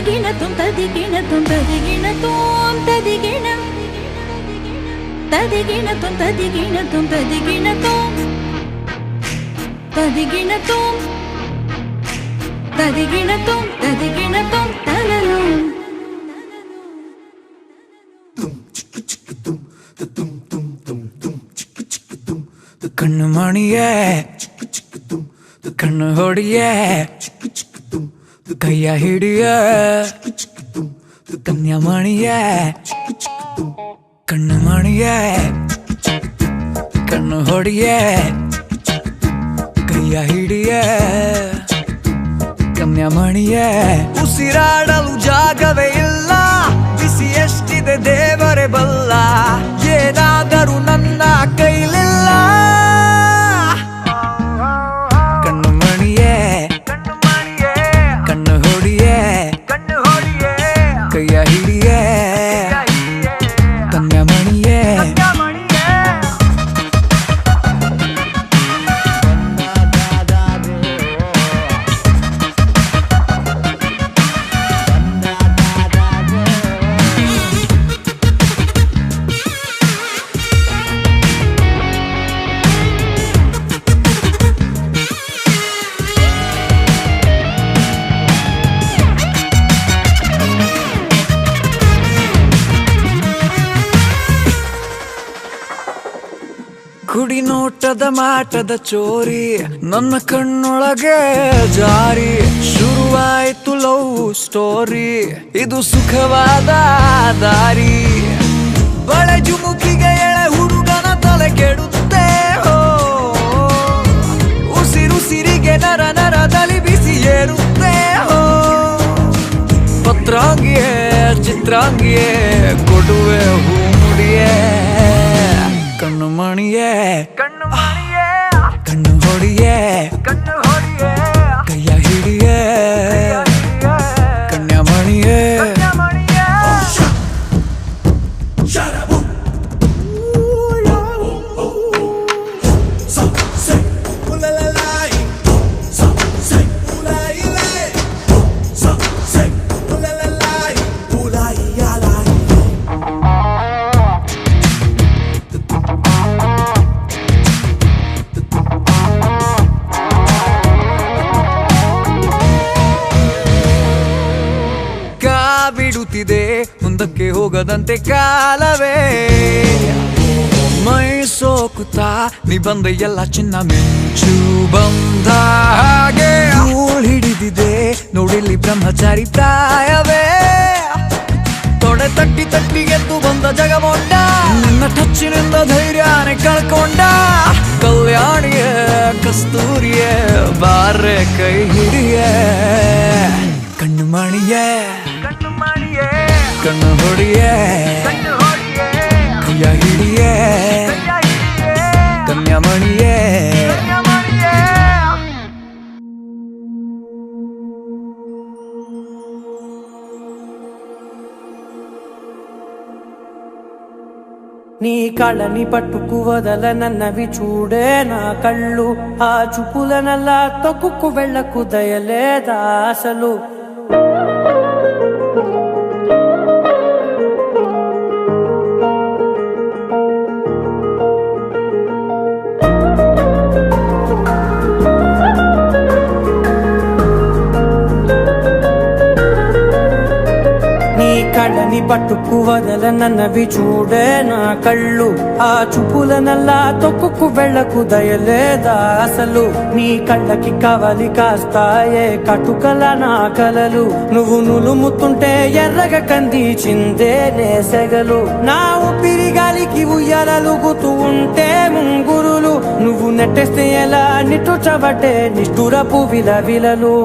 తదిగిణతుం తదిగిణతుం తదిగిణతుం తదిగిణం తదిగిణతుం తదిగిణతుం తదిగిణతుం తదిగిణతుం తదిగిణతుం తదిగిణతుం తలలం ಕಣ್ಣು ಮಣಿಯೇ ಕಣ್ಣು ಹೊಡಿಯೇ ಕೈಯ ಹಿಡಿಯೇ ಕನ್ಯಾಮಣಿಯೇ ಕಣ್ಣು ಮಣಿಯೇ ಕಣ್ಣು ಹೊಡಿಯೇ ಕೈಯ ಹಿಡಿಯೇ ಕನ್ಯಾಮಣಿಯೇ ಉಸಿರಾಡಲು ಜಾಗವೇ ಇಲ್ಲ ಬಿಸಿ ಎಷ್ಟಿದೆ ದೇವರೇ ಬಲ್ಲ ಏನಾದರೂ ನನ್ನ ಕೈಲಿಲ್ಲ ಕಣ್ಣು ಮಣಿಯೇ ಕಣ್ಣು ಹೊಡಿಯೇ ಕೈಯ ಹಿಡಿಯೇ ಕನ್ಯಾಮಣಿಯೇ ಕುಡಿ ನೋಟದ ಮಾಟದ ಚೋರಿ ನನ್ನ ಕಣ್ಣೊಳಗೆ ಜಾರಿ ಶುರುವಾಯಿತು ಲವ್ ಸ್ಟೋರಿ ಇದು ಸುಖವಾದ ದಾರಿ ಬಳೆ ಜುಮುಕಿಗೆ ಎಳೆ ಹುಡುಗನ ತಲೆ ಕೆಡುತ್ತೆ ಹೋ ಉಸಿರುಸಿರಿಗೆ ನರ ನರದಲ್ಲಿ ಬಿಸಿ ಏರುತ್ತೆ ಹೋ ಪತ್ರಾಂಗಿಯೇ ಚಿತ್ರಾಂಗಿಯೇ ಕೊಡುವೆ ಹೂ ಮುಡಿಯೇ ಕಣ್ಣು ಮಣಿಯೇ ಕಣ್ಣು ಹೊಡಿಯೇ ಕೈಯ ಹಿಡಿಯೇ ಕನ್ಯಾಮಣಿಯೇ ಬಿಡುತ್ತಿದೆ ಮುಂದಕ್ಕೆ ಹೋಗದಂತೆ ಕಾಲವೇ ಮೈ ಸೋಕುತ್ತಾ ನೀ ಬಂದ ಎಲ್ಲ ಚಿನ್ನ ಮಿಂಚು ಬಂದ ಹಾಗೆ ಧೂಳ್ ಹಿಡಿದಿದೆ ನೋಡಿಲ್ಲಿ ಬ್ರಹ್ಮಚಾರಿ ಪ್ರಾಯವೇ ತೊಡೆ ತಟ್ಟಿ ತಟ್ಟಿ ಎದ್ದು ಬಂದ ಜಗಮೊಂಡ ನಿನ್ನ ಟಚ್ಚಿನಿಂದ ಧೈರ್ಯನೇ ಕಳ್ಕೊಂಡ ಕಲ್ಯಾಣಿಯೇ ಕಸ್ತೂರಿಯೇ ಬಾರೆ ಕೈ ಹಿಡಿಯೇ ಕಣ್ಣು ಮಣಿಯೇ ಕಣ್ಣು ಹೊಡಿಯೇ ಕೈಯ ಹಿಡಿಯೇ ಕನ್ಯಾಮಣಿಯೇ నీ కళ్ళని పట్టుకు వదల నన్నవి చూడే నా కళ్ళు ఆ చూపులనల్లా తొక్కుకు వెళ్ళకు దయలేదా అసలు కళ్ళని పట్టుకు వదల నన్నవి చూడే నా కళ్ళు ఆ చూపులనల్లా తొక్కుకు వెళ్ళకు దయలేదా అసలు నీ కళ్ళకి కవలి కాస్తాయే కటుకల నా కలలు నువ్వు నులుముతుంటే ఎర్రగ కందిచిందే నేసెగలు నా ఊపిరి గాలికి ఉయ్యాలలుగుతూ ఉంటే ముంగురులు నువ్వు నెట్టేస్తే ఎలా నిట్టుచబట్టే నిష్ఠురపు విలవిలలు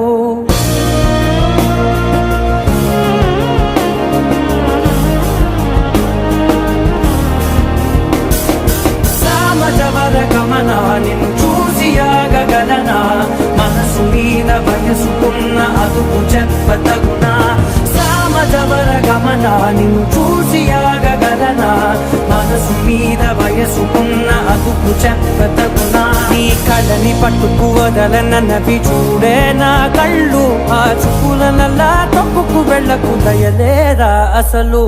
గమన నిన్ను చూసి ఆగగలనా మనసు మీద వయసుకున్న అదుపు చెప్పతగునా సామజవర గమన నిన్ను చూసి ఆగగలనా మనసు మీద వయసుకున్న అదుపు చెప్పతగునా నీ కళ్ళని పట్టుకు వదలనన్నవి చూడే నా కళ్ళు ఆ చూపులనల్లా తప్పుకు వెళ్ళకు దయలేరా అసలు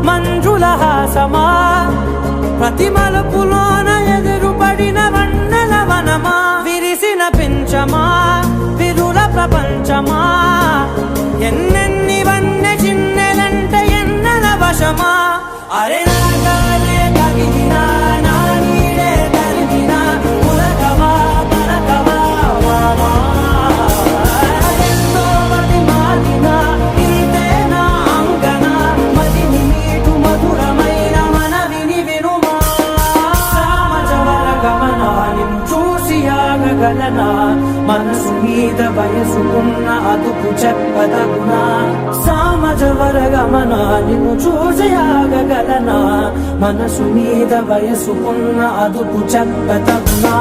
మంజుల హాసమా ప్రతి మలుపులోన ఎదురుపడిన వన్నెల వనమా విరిసిన పించమా విరుల ప్రపంచమా ఎన్నెన్ని వన్నె చిన్నెలంటే ఎన్నెల వశమా అరే నాగాలే తగిలినా నా నీడే తరిగినా ఉలకవా పలకవా వామా ఎంతో మతి మారినా ఇంతే నా అంగన మదిని మీటు మధురమైన మనవిని వినుమా సామజవర గమన నిన్ను చూసి ఆగగలనా మనసు మీద వయసుకున్న అదుపు చెప్పదగునా సామజవర గమన నిన్ను చూసి ఆగగలనా మనసు మీద వయసుకున్న అదుపు చెప్పదగునా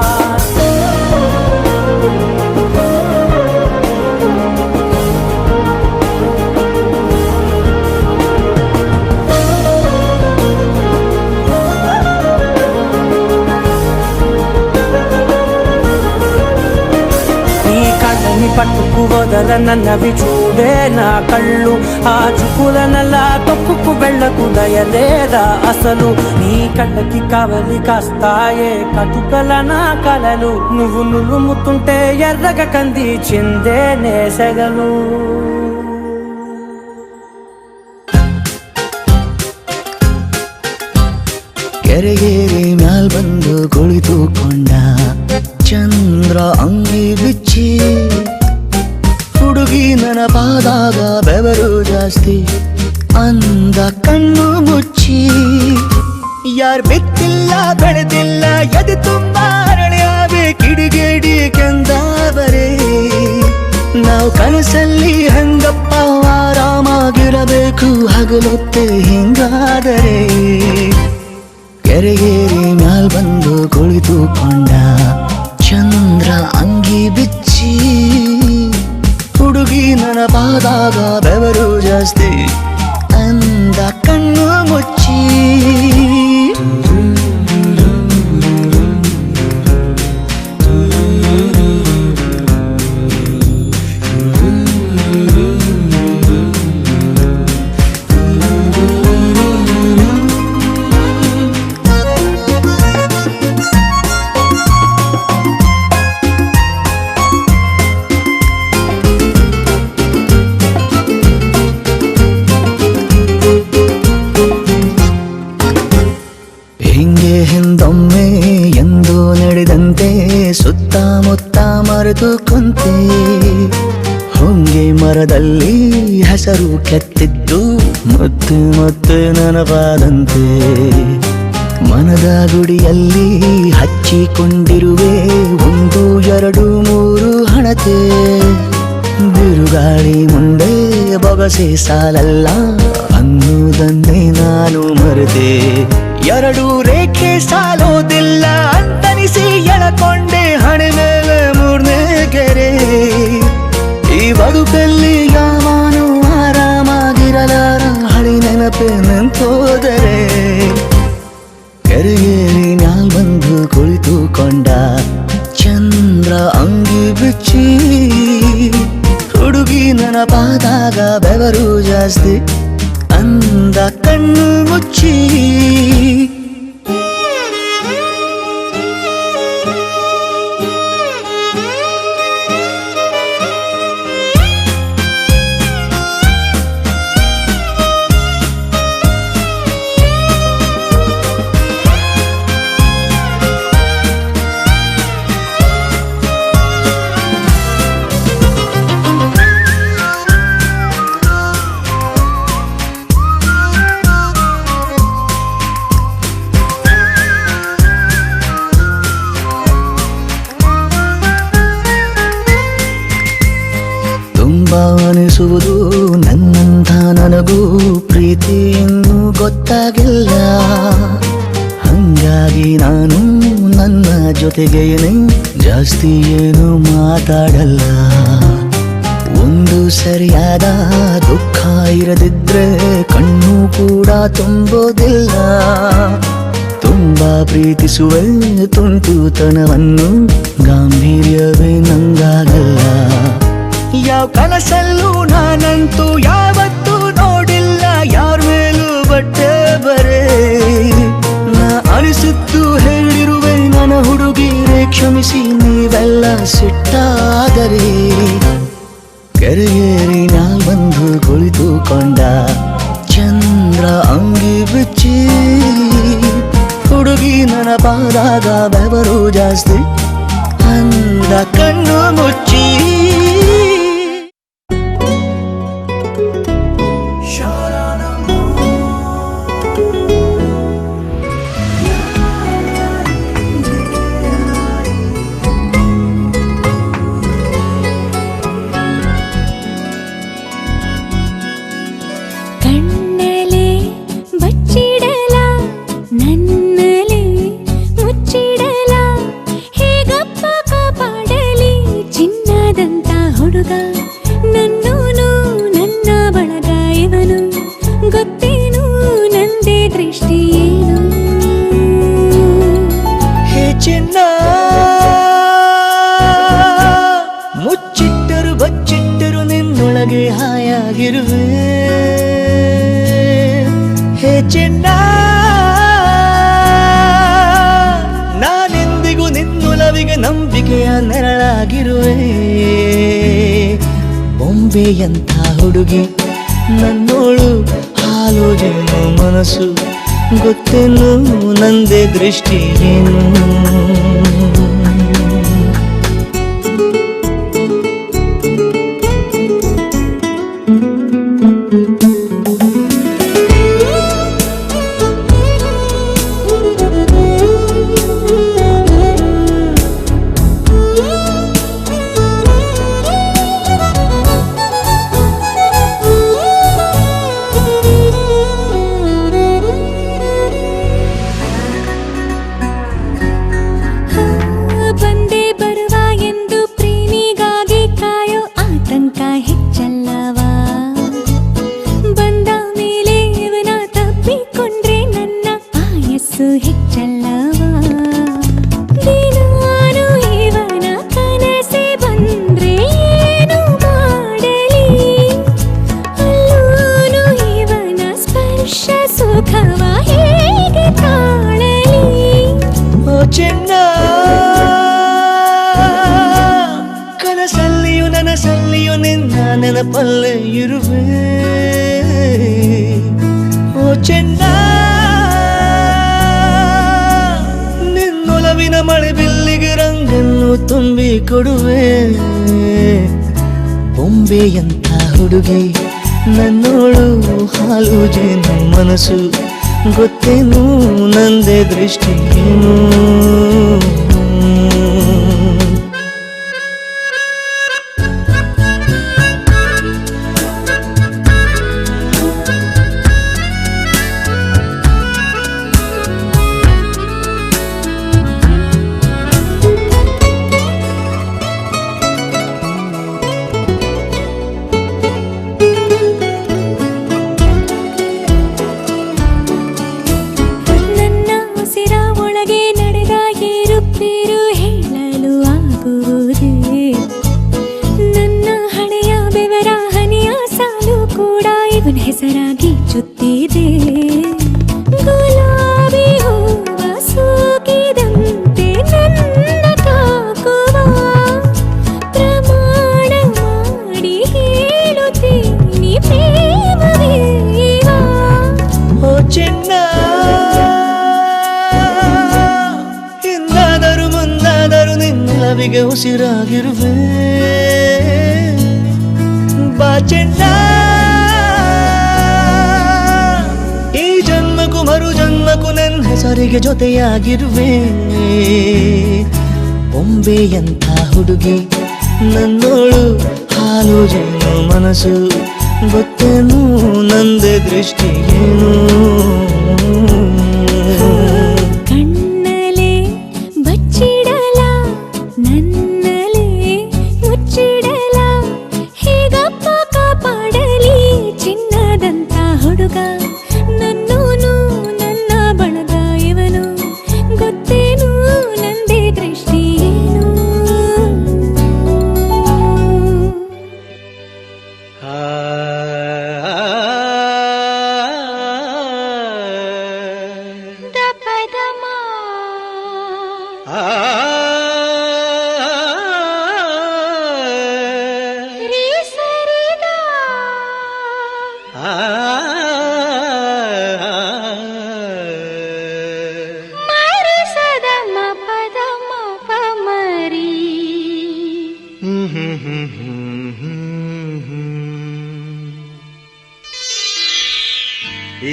పట్టుకు వదలనన్నవి చూడే నా కళ్ళు ఆ చూపులనల్లా తొక్కుకు వెళ్ళకు దయలేదా అసలు నీ కళ్ళకి కవలి కాస్తాయే కటుకల నా కలలు నువ్వు నులుముతుంటే ఎర్రగ కంది చిందే నేసగలు ಕೆರೆಗೇರಿ ಮ್ಯಾಲ್ ಬಂದು ಕುಳಿತುಕೊಂಡ ಚಂದ್ರ ಅಂಗಿ ಬಿಚ್ಚಿ ಹುಡುಗಿ ನೆನಪಾದಾಗ ಬೆವರು ಜಾಸ್ತಿ ಅಂದ ಕಣ್ಣು ಮುಚ್ಚಿ ಯಾರ್ ಬಿತ್ತಿಲ್ಲ ಬೆಳೆದಿಲ್ಲ ಎದೆ ತುಂಬ ಅರಳ್ಯಾವೆ ಕಿಡಿಗೇಡಿ ಕೆಂದಾವರೆ ನಾವು ಕನಸಲ್ಲಿ ಹಂಗಪ್ಪ ಆರಾಮಾಗಿರಬೇಕು ಹಗಲೊತ್ತೆ ಹಿಂಗಾದರೆ ಕೆರೆಗೇರಿ ಮ್ಯಾಲ್ ಬಂದು ಕುಳಿತುಕೊಂಡ ಚಂದ್ರ ಅಂಗಿ ಬಿಚ್ಚಿ ಹುಡುಗಿ ನೆನಪಾದಾಗ ಬೆವರು ಜಾಸ್ತಿ ಅಂದ ಕಣ್ಣು ಮುಚ್ಚಿ ಹಿಂದೊಮ್ಮೆ ಎಂದು ನಡೆದಂತೆ ಸುತ್ತಮುತ್ತ ಮರೆತು ಕುಂತೆ ಹೊಂಗೆ ಮರದಲ್ಲಿ ಹೆಸರು ಕೆತ್ತಿದ್ದು ಮತ್ತೆ ಮತ್ತೆ ನೆನಪಾದಂತೆ ಮನದ ಗುಡಿಯಲ್ಲಿ ಹಚ್ಚಿಕೊಂಡಿರುವೆ 1 2 3 ಹಣತೆ ಬಿರುಗಾಳಿ ಮುಂದೆ ಬೊಗಸೆ ಸಾಲಲ್ಲ ಅನ್ನುವುದನ್ನೇ ನಾನು ಮರೆತೆ 2 ರೇಖೆ ಸಾಲೋದಿಲ್ಲ ಅಂತನಿಸಿ ಎಳಕೊಂಡೆ ಹಣೆ ಮೇಲೆ 3ನೇ ಗೆರೆ ಈ ಬದುಕಲ್ಲಿ ಯಾವನು ಆರಾಮಾಗಿರಲಾರ ಹಳಿ ನೆನಪೆ ನಿಂತೋದರೆ ಕೆರೆಗೇರಿ ಮ್ಯಾಲ್ ಬಂದು ಕುಳಿತುಕೊಂಡ ಚಂದ್ರ ಅಂಗಿ ಬಿಚ್ಚಿ ಹುಡುಗಿ ನೆನಪಾದಾಗ ಬೆವರು ಜಾಸ್ತಿ ಅಂದ ಕಣ್ಣು ಮುಚ್ಚಿ ಜೊತೆಗೆ ಜಾಸ್ತಿ ಏನು ಮಾತಾಡಲ್ಲ. ಒಂದು ಸರಿಯಾದ ದುಃಖ ಇರದಿದ್ರೆ ಕಣ್ಣು ಕೂಡ ತುಂಬೋದಿಲ್ಲ. ತುಂಬಾ ಪ್ರೀತಿಸುವೆ ತುಂಟುತನವನ್ನು, ಗಾಂಭೀರ್ಯವೇ ನಂಗಾಗಲ್ಲ. ಯಾವ ಕನಸಲ್ಲೂ ನಾನಂತೂ ಯಾವತ್ತೂ ನೋಡಿಲ್ಲ ಯಾರ ಮೇಲೂ ಬಟ್ಟೆ ಬರೆ. ನಾ ಅನಿಸಿದ್ದು ಹೇಳಿರುವೆ ನನ್ನ ಹುಡುಗಿರೆ, ಕ್ಷಮಿಸಿ ನೀವೆಲ್ಲ ಸಿಟ್ಟಾದರೆ. ಕೆರೆಯೇರಿ ನಾ ಬಂದು ಕುಳಿತುಕೊಂಡ ಚಂದ್ರ ಅಂಗಿ ಬಿಚ್ಚಿ, ಹುಡುಗಿ ನೆನಪಾದಾಗ ಬೆವರು ಜಾಸ್ತಿ, ಅಂದ ಕಣ್ಣು ಮುಚ್ಚಿ. ಕಣ್ಣಲೆ ಬಚ್ಚಿಡಲ ನನ್ನಲೆ ಮುಚ್ಚಿಡಲ, ಹೇಗಪ್ಪ ಕಾಪಾಡಲಿ ಚಿನ್ನದಂತ ಹುಡುಗ ನನ್ನೋನು ನನ್ನ ಬಳಗ ಇವನು, ಗೊತ್ತೇನು ನಂದೇ ದೃಷ್ಟಿ ಏನು. ಹೇ ಚಿನ್ನ, ಮುಚ್ಚಿಟ್ಟರು ಬಚ್ಚಿಟ್ಟರು ನಿನ್ನೊಳಗೆ ಹಾಯಾಗಿರುವೆ. ಹೇ ಚಿನ್ನ, ನಾನೆಂದಿಗೂ ನಿನ್ನೊಲವಿಗೆ ನಂಬಿಕೆಯ ನೆರಳಾಗಿರುವೆ. ಬೊಂಬೆಯಂಥ ಹುಡುಗಿ ನನ್ನೋಳು, ಹಾಲು ಜೇನು ಮನಸ್ಸು, ಗೊತ್ತೇನು ನಂದೇ ದೃಷ್ಟಿ ಏನು. ಬಂದೇ ಬರುವ ಎಂದು ಪ್ರೇಮಿಗಾಗಿ ಕಾಯೋ ಆತಂಕ ಹೆಚ್ಚಲ್ಲವಾ. ಬಂದ ಮೇಲೆ ಇವನ ತಪ್ಪಿಕೊಂಡ್ರೆ ನನ್ನ ಆಯಸ್ಸು ಹೆಚ್ಚಲ್ಲವಾ. ದಿನಾನು ಇವನ ಕನಸೆ ಬಂದ್ರೆ ಏನು ಮಾಡಲಿ, ಅಲ್ಲೂನು ಇವನ ಸ್ಪರ್ಶ ಸುಖವ ಹೇಗೆ ತಾಳಲಿ. ಓ ಚಿನ್ನ, ಕನಸಲ್ಲಿಯೂ ನನಸಲ್ಲಿಯೂ ನಿನ್ನ ನೆನಪಲ್ಲೇ ಇರುವೆ. ಓ ಚಿನ್ನ, ನಿನ್ನೊಲವಿನ ಮಳೆ ಬಿಲ್ಲಿಗೆ ರಂಗನ್ನು ತುಂಬಿ ಕೊಡುವೆ. ಬೊಂಬೆಯಂಥ ಹುಡುಗಿ ನನ್ನೋಳು, ಹಾಲು ಜೇನು ಮನಸ್ಸು, ಗೊತ್ತೇನು ನಂದೇ ದೃಷ್ಟಿ ಏನು. ನನ್ನ ಉಸಿರ ಒಳಗೆ ನಡೆದ ಏರುಪೇರು ಹೇಳಲು ಆಗುವುದೇ. ನನ್ನ ಹಣೆಯ ಬೆವರ ಹನಿಯ ಸಾಲು ಕೂಡ ಇವನ ಹೆಸರಾಗಿ ಚುತ್ತಿದೆ. ಗುಲಾಬಿ ಹೂವ ಸೂಗಿದಂತೆ ನನ್ನ ತಾಕುವ, ಪ್ರಮಾಣ ಮಾಡಿ ಹೇಳುತ್ತೀನಿ ಪ್ರೇಮವೇವಾ. ಓ ಚಿನ್ನ, ಹಿಂದಾದರೂ ಮುಂದಾದರೂ ನಿನ್ನೊಲವಿಗೆ ಉಸಿರಾಗಿರುವೆ. ಬಾ ಚಿನ್ನ, ಈ ಜನ್ಮಕ್ಕೂ ಮರು ಜನ್ಮಕ್ಕೂ ನನ್ನ ಹೆಸರಿಗೆ ಜೊತೆಯಾಗಿರುವೆ. ಬೊಂಬೆಯಂಥ ಹುಡುಗಿ ನನ್ನೋಳು, ಹಾಲು ಜೇನು ಮನಸ್ಸು, ಗೊತ್ತೇನು ನಂದೇ ದೃಷ್ಟಿ ಏನು. ಕಣ್ಣಲೆ ಬಚ್ಚಿಡಲ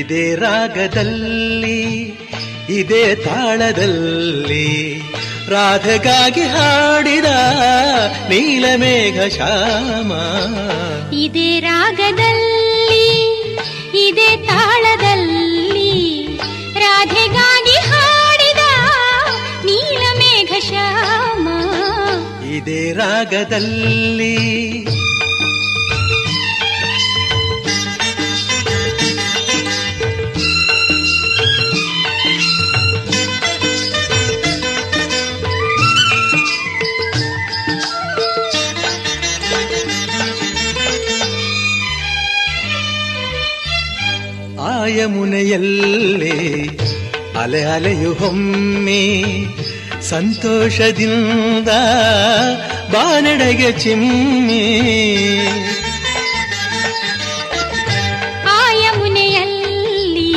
ಇದೇ ರಾಗದಲ್ಲಿ ಇದೇ ತಾಳದಲ್ಲಿ ರಾಧೆಗಾಗಿ ಹಾಡಿದ ನೀಲಮೇಘ ಶ್ಯಾಮ. ಇದೇ ರಾಗದಲ್ಲಿ ಇದೇ ತಾಳದಲ್ಲಿ ರಾಧೆಗಾಗಿ ಹಾಡಿದ ನೀಲಮೇಘ ಶ್ಯಾಮ. ಇದೇ ರಾಗದಲ್ಲಿ ಯಮುನೆಯಲ್ಲೇ ಅಲೆ ಅಲೆಯು ಹೊಮ್ಮೆ ಸಂತೋಷದಿಂದ ಬಾನೆಡೆಗೆ ಚಿಮ್ಮೆ. ಆ ಯಮುನೆಯಲ್ಲಿ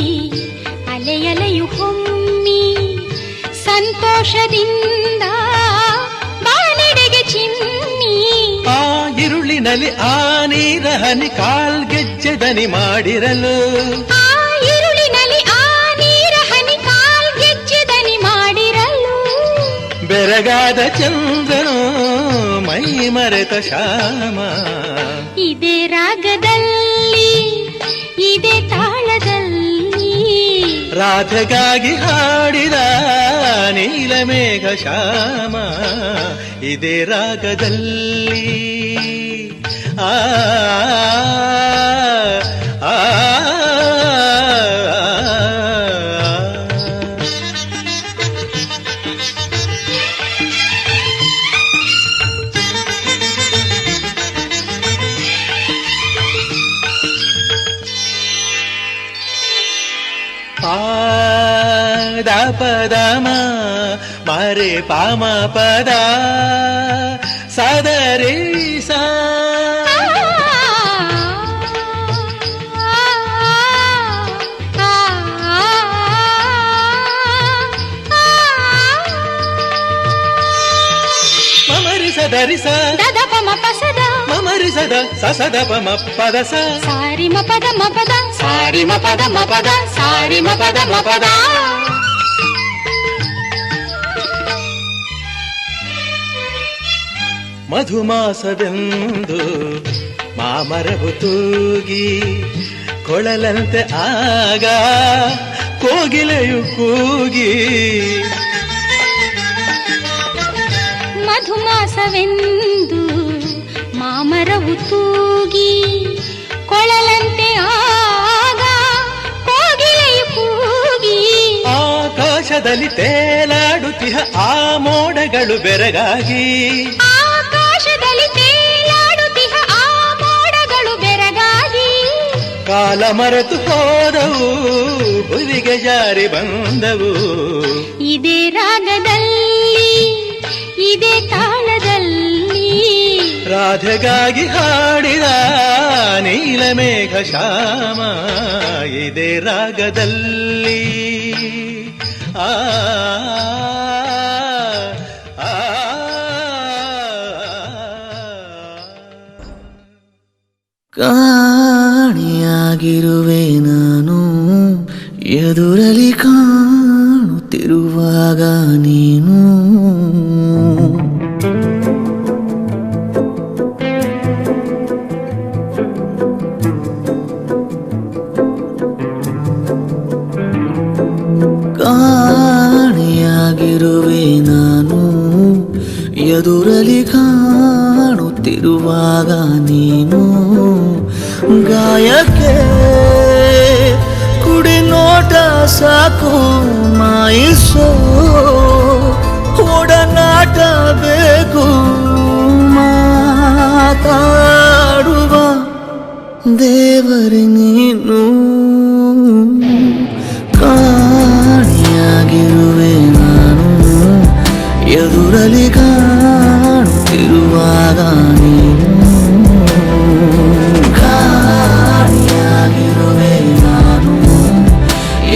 ಅಲೆ ಅಲೆಯು ಹೊಮ್ಮಿ ಸಂತೋಷದಿಂದ ಬಾನೆಡೆಗೆ ಚಿಮ್ಮಿ. ಆ ഇരുಳಿನಲ್ಲಿ ಆ ನೀರ ಹನಿ ಕಾಲ್ಗೆಜ್ಜೆ ದನಿ ಮಾಡಿರಲು. ಬೆರಗಾದ ಚಂದ್ರನು ಮೈ ಮರೆತ ಶ್ಯಾಮ. ಇದೇ ರಾಗದಲ್ಲಿ ಇದೇ ತಾಳದಲ್ಲಿ ರಾಧೆಗಾಗಿ ಹಾಡಿದ ನೀಲಮೇಘ ಶ್ಯಾಮ. ಇದೇ ರಾಗದಲ್ಲಿ ಆ ಆ ದ ಪದ ಮರೆ ಪಾಮ ಪದ ಸದರಿ ಸ. ಮಮರಿ ಸದರಿ ಸ ದದ ಪಮ ಪಸದ ಮಮರಿ ಸದ ಸಸದ ಪಮ ಪದ ಸ. ಸಾರಿ ಮ ಪದ ಮ ಪದ ಸಾರಿ ಮ ಪದ ಮ ಪದ ಸಾರಿ ಮ ಪದ ಮ ಪದ. ಮಧುಮಾಸವೆಂದು ಮಾಮರವು ತೂಗಿ ಕೊಳಲಂತೆ ಆಗ ಕೋಗಿಲೆಯು ಕೂಗಿ. ಮಧುಮಾಸವೆಂದು ಮಾಮರವು ತೂಗಿ ಕೊಳಲಂತೆ ಆಗ ಕೋಗಿಲೆಯು ಕೂಗಿ. ಆಕಾಶದಲ್ಲಿ ತೇಲಾಡುತ್ತಿಹ ಆ ಮೋಡಗಳು ಬೆರಗಾಗಿ. ಆಕಾಶದಲ್ಲಿ ತೇಲಾಡುತ್ತಿಹ ಆ ಮೋಡಗಳು ಬೆರಗಾಗಿ. ಕಾಲ ಮರೆತು ಹೋದವು ಹುಲಿಗೆ ಜಾರಿ ಬಂದವು. ಇದೇ ರಾಗದಲ್ಲಿ ಇದೇ ತಾಳದಲ್ಲಿ ರಾಧೆಗಾಗಿ ಹಾಡಿದ ನೀಲಮೇಘ ಶ್ಯಾಮ. ಇದೇ ರಾಗದಲ್ಲಿ ಆ ಕಾಣಿಯಾಗಿರುವೆ ನಾನು ಎದುರಲಿ ಕಾಣುತ್ತಿರುವಾಗ ನೀನು. ಕಾಣಿಯಾಗಿರುವೆ ನಾನು ಎದುರಲಿ ಕಾಣುತ್ತಿರುವಾಗ ನೀನು. ಗಾಯಕ್ಕೆ ಕುಡಿ ನೋಟ ಸಾಕು ಮಾಯಿಸೋ ಒಡನಾಟ ಬೇಕು ಮಾತಾಡುವ ದೇವರೇ ನೀನು. ಕಾಣಿಯಾಗಿರುವೆ ನಾನು ಎದುರಲಿ ಕಾಣುತ್ತಿರುವಾಗ ನೀನು. ಕಾಣಿಯಾಗಿರುವೆ ನಾನು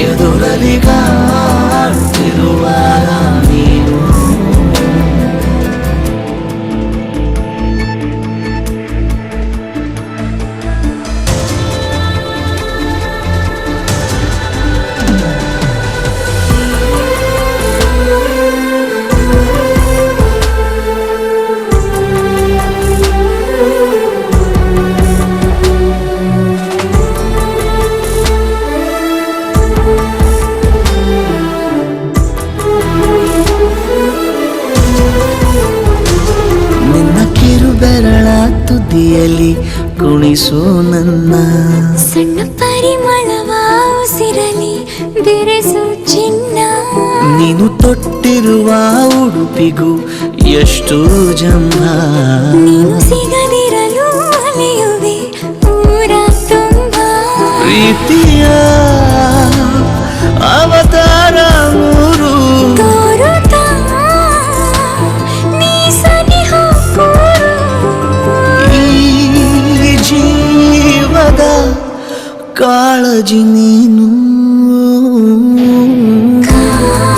ಎದುರಲಿ ಕಾಣುತ್ತಿರುವಾಗ ನೀನು. ಕೈಯಲ್ಲಿ ಕುಣಿಸೋ ನನ್ನ ಸಣ್ಣ ಪರಿಮಳವ ಉಸಿರಲಿ ಬೆರೆಸು ಚಿನ್ನ ನೀನು ತೊಟ್ಟಿರುವ ಉಡುಪಿಗೂ ಎಷ್ಟು ಜಂಭ ನೀನು ಸಿಗದಿರಲು ಅಲೆಯುವೆ ಊರ ತುಂಬ ಪ್ರೀತಿಯ ಅವತಾರ ಮೂರು ತೋರುತ್ತಾ ನೀ ಸನಿಹ ಕೂರು ಈ ಜೀವದ ಕಾಳಜಿ ನೀನು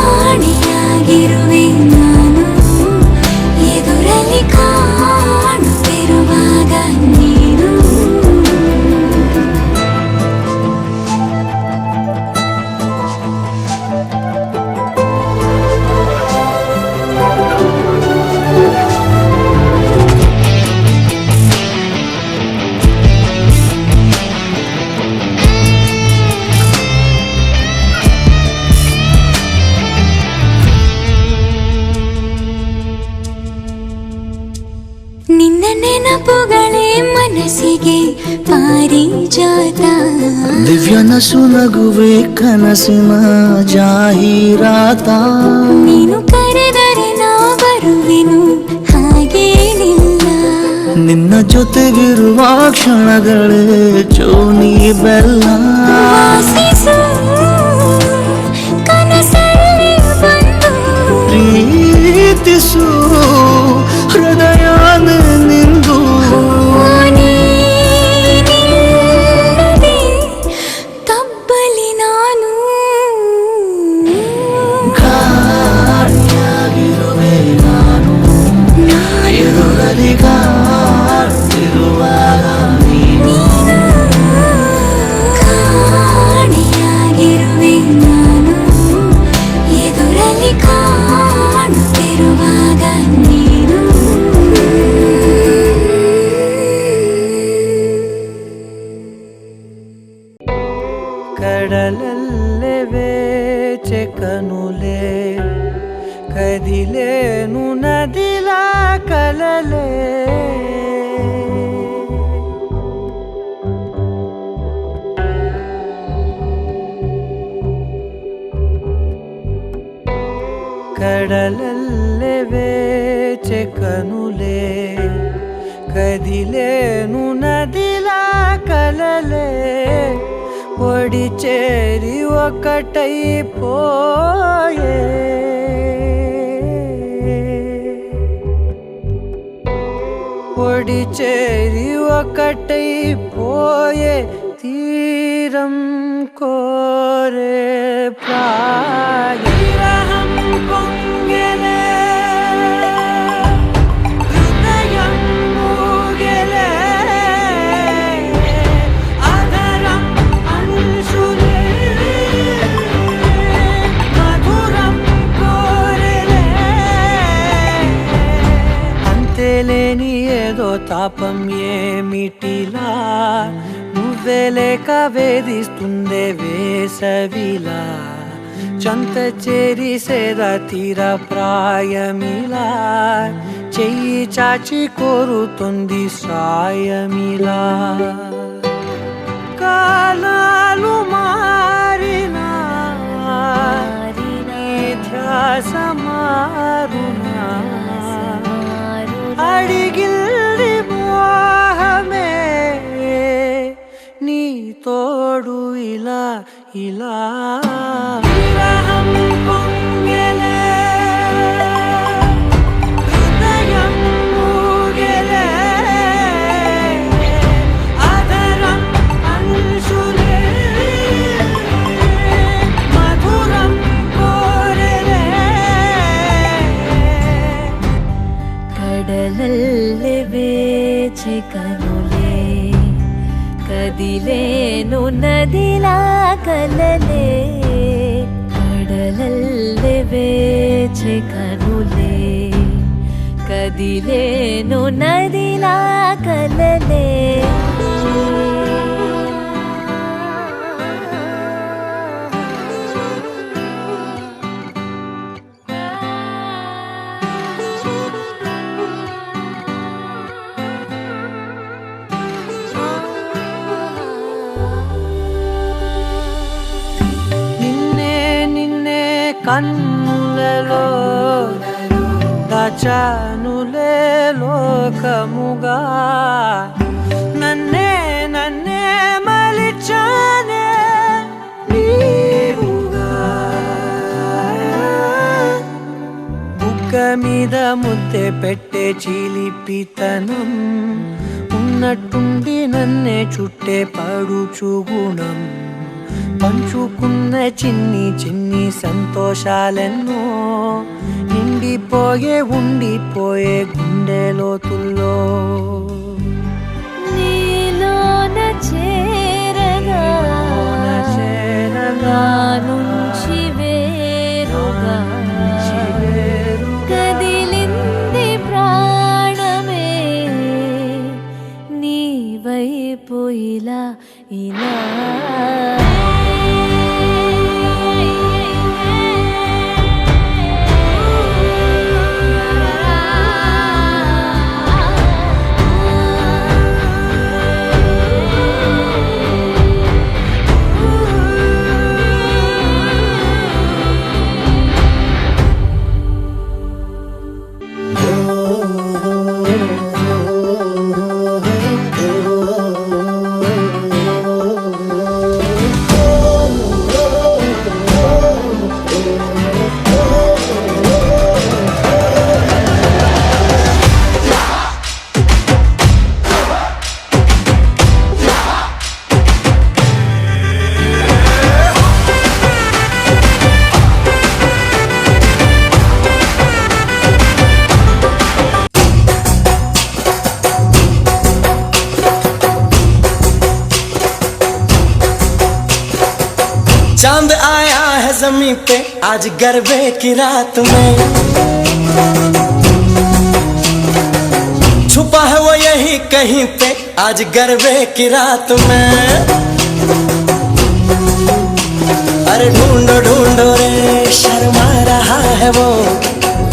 ಕಾಣಿಯಾಗಿರುವೆ ನಾನು ಎದುರಲ್ಲಿ ಕಾಣುತ್ತಿರುವಾಗ ನೀನು ನಿನ್ನ ನೆನಪುಗಳೇ ಮನಸ್ಸಿಗೆ ಪಾರಿಜಾತ ದಿವ್ಯ ನಸು ನಗುವೆ ಕನಸಿನ ಜಾಹೀರಾತ ನೀನು ಕರೆದರೆ ನಾ ಬರುವೆನು ಹಾಗೇನಿಲ್ಲ ನಿನ್ನ ಜೊತೆಗಿರುವ ಕ್ಷಣಗಳೇ ಚೋನಿ ಬೆಲ್ಲ ವಾಸಿಸು ಕನಸಲ್ಲಿ ಬಂದು ಪ್ರೀತಿಸು ಹೃದಯ ನಿಂದು ನೀನಿಲ್ಲದೆ ತಬ್ಬಲಿ ನಾನು ಕಾಣಿಯಾಗಿರುವೆ ನಾನು ಎದುರಲ್ಲಿ ಕಾಡುತ್ತಿರುವಾಗ ನೀನು ಕಾಣಿಯಾಗಿರುವೆ ನಾನು ಎದುರಲ್ಲಿ ಕಾಣುತ್ತಿರುವಾಗ ನೀನು ಕಡಲಲ್ಲೇ ವೇಚೆ ಕನುಲೆ ಕದಿಲೇನು ನದಿಲ ಕಲಲೆ ಕಡಲಲ್ಲೇ ವೇಚೆ ಕನುಲೆ కదిలేను నదిలా కలలే ఒడి చేరి ఒకటైపోయే ఒడి చేరి ఒకటైపోయే తీరం కోరే ప్రాయం పొంగెలే లేని ఏదో తాపం ఏమిటిలా నువ్వే లేక వేధిస్తుందే వేసవిలా చంత చేరి సేద తీర ప్రాయమిలా చెయ్యి చాచి కోరుతుంది సాయమిలా కాలాలు మారినా ధ్యాస మారునా అడిగిల్లి మోహమే నీ తోడు ఇలా ఇలా విరహం పొంగెలే హృదయం మూగెలే అధరం అంశులే మధురం కోరెలే కడలల్లె వేచి కనులే కదిలేను నదిలా కలలే కడలల్లె వేచి కనులే కదిలేను నదిలా కలలే కన్నులలో దాచానులే లోకముగా నన్నే నన్నే మలిచానే నీవుగా బుగ్గ మీద ముద్దె పెట్టే చిలిపితనం ఉన్నట్టుండి నన్నే చుట్టే పడుచు గుణం పంచుకున్న చిన్ని చిన్ని సంతోషాలెన్నో నిండిపోయే ఉండిపోయే గుండె లోతుల్లో నీలోన చేరగా నుంచి వేరుగా కదిలింది ప్రాణమే నీ వైపు ఇలా ఇలా चांद आया है जमीन पे आज गरबे की रात में छुपा है वो यही कहीं पे आज गरबे की रात में अरे ढूंढो ढूंढो रे शर्मा रहा है वो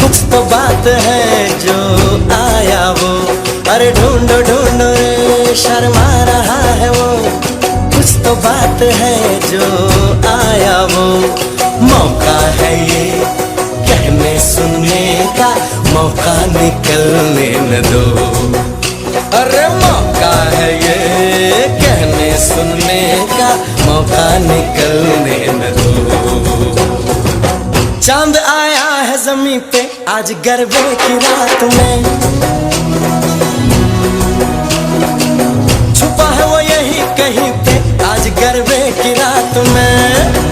कुछ तो बात है जो आया वो अरे ढूंढो ढूंढो रे शर्मा रहा है वो कुछ तो बात है जो आया वो मौका है ये कहने सुनने का मौका निकलने न दो अरे मौका है ये कहने सुनने का मौका निकलने न दो चांद आया है जमीन पे आज गरबे की रात में छुपा है वो यही कहीं पे आज गरबे की रात में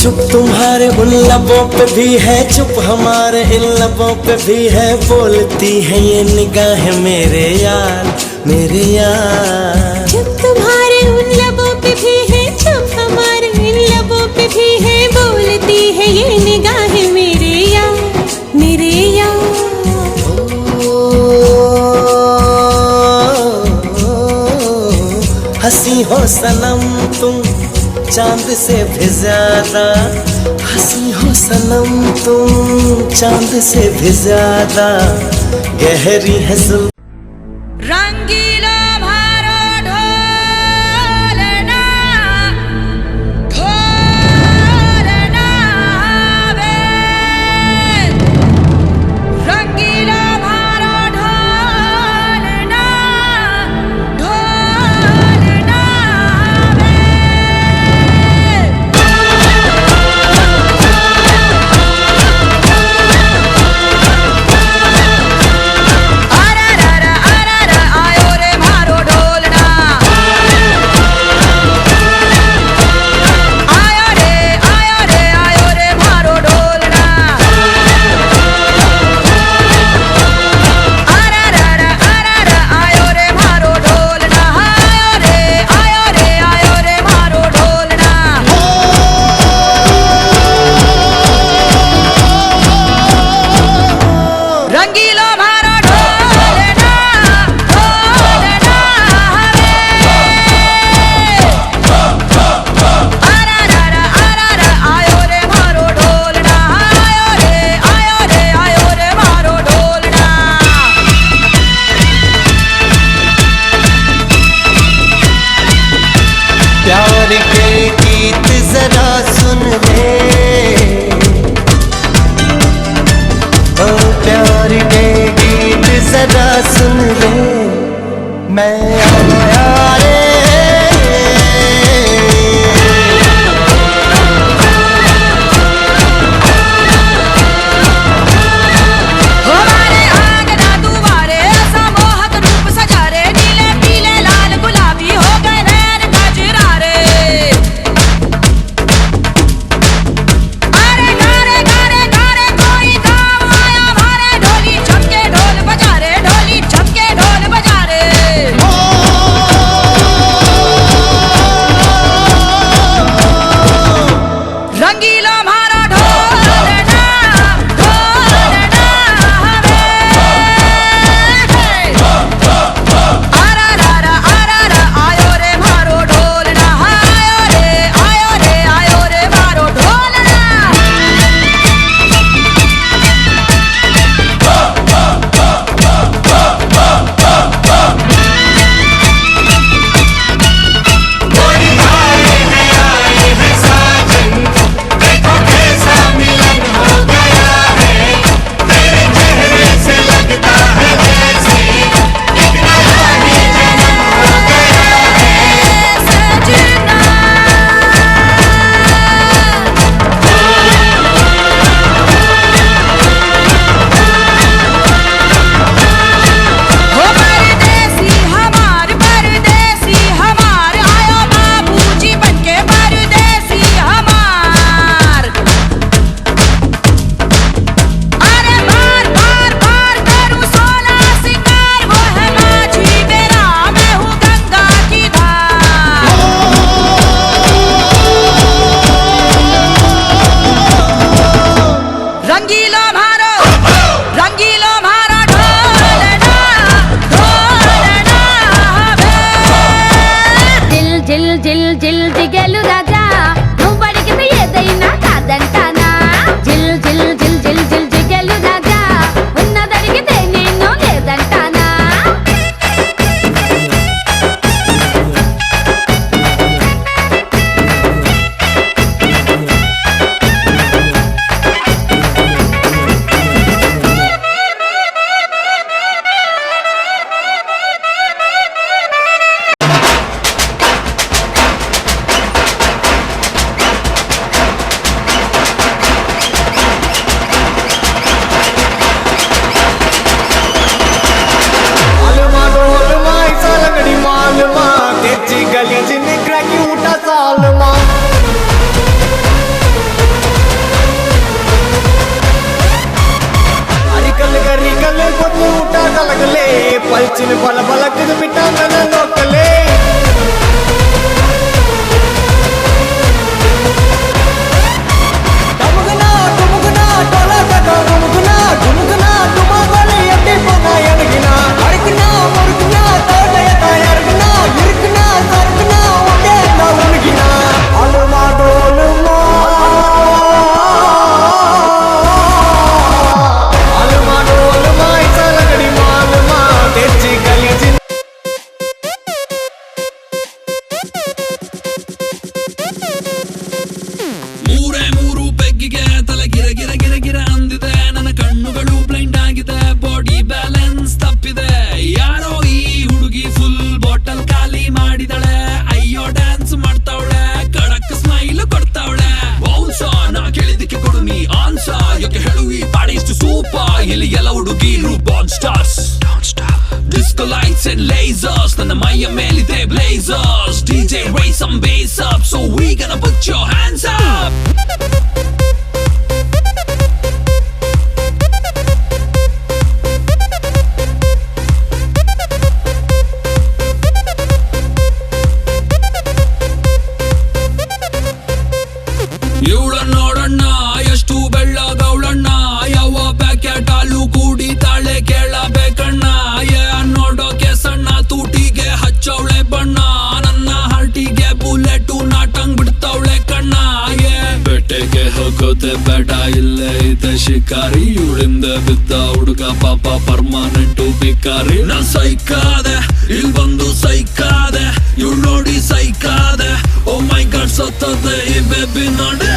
चुप तुम्हारे उन लबों पे भी है चुप हमारे इन लबों पे भी है बोलती है ये निगाहें मेरे यार चुप तुम्हारे उन लबों पे भी है चुप हमारे इन लबों पे भी है बोलती है ये निगाहें मेरे यार हंसी हो सनम तुम चांद से भी ज्यादा हंसी हो सनम तुम चांद से भी ज्यादा गहरी है रंगीला भारो ढोलना ढोलना वे रंगीला भारो ढोलना ढोलना वे अरे मैं आया रे पलचिन पल पलक मिटा मन लोकले टमुगना टमुगना टोला टका टमुगना टमुगना टुमा गले अटे पना यनगिना अड़कना मुरकना तोड़या यरगना यरगना सरगना ओडे ना उनगिना अलमा Dolma Disco lights and lasers, ನನ್ನ ಮೈಯ ಮೇಲಿದೆ blazers. DJ raise some bass up, so we gonna put your hands up. ಇವಳ ನೋಡಣ್ಣ ಎಷ್ಟು ಬೆಳ್ಳಗವಳಣ್ಣ ಯಾವ ಪ್ಯಾಕೆಟ್ ಹಾಲು ಕುಡಿತಾಳೆ ಕೇಳಬೇಕಣ್ಣ ನೋಡೋಕೆ ಸಣ್ಣ ತೂಟಿಗೆ ಹಚ್ಚವಳೆ ಬಣ್ಣ ನನ್ನ ಹಾರ್ಟಿಗೆ ಬುಲೆಟು ನಾಟಂಗ್ ಬಿಡ್ತವಳೆ ಕಣ್ಣ ಬೆಟ್ಟೆಗೆ ಹೋಗೋದೆ ಬೇಡ ಇಲ್ಲೇ ಇದೆ ಶಿಕಾರಿ ಇವಳಿಂದ ಬಿದ್ದ ಹುಡುಗ ಪಾಪ ಪರ್ಮನೆಂಟು ಭಿಕಾರಿ ನಾನ್ ಸೈಕಾದೆ ಇಲ್ ಬಂದು ಸೈಕಾದೆ ಇವಳು ನೋಡಿ ಸೈಕಾದೆ ಓ ಮೈ ಗಾಡ್ ಸತ್ತದೆ ಈ ಬೇಬಿ ನೋಡೆ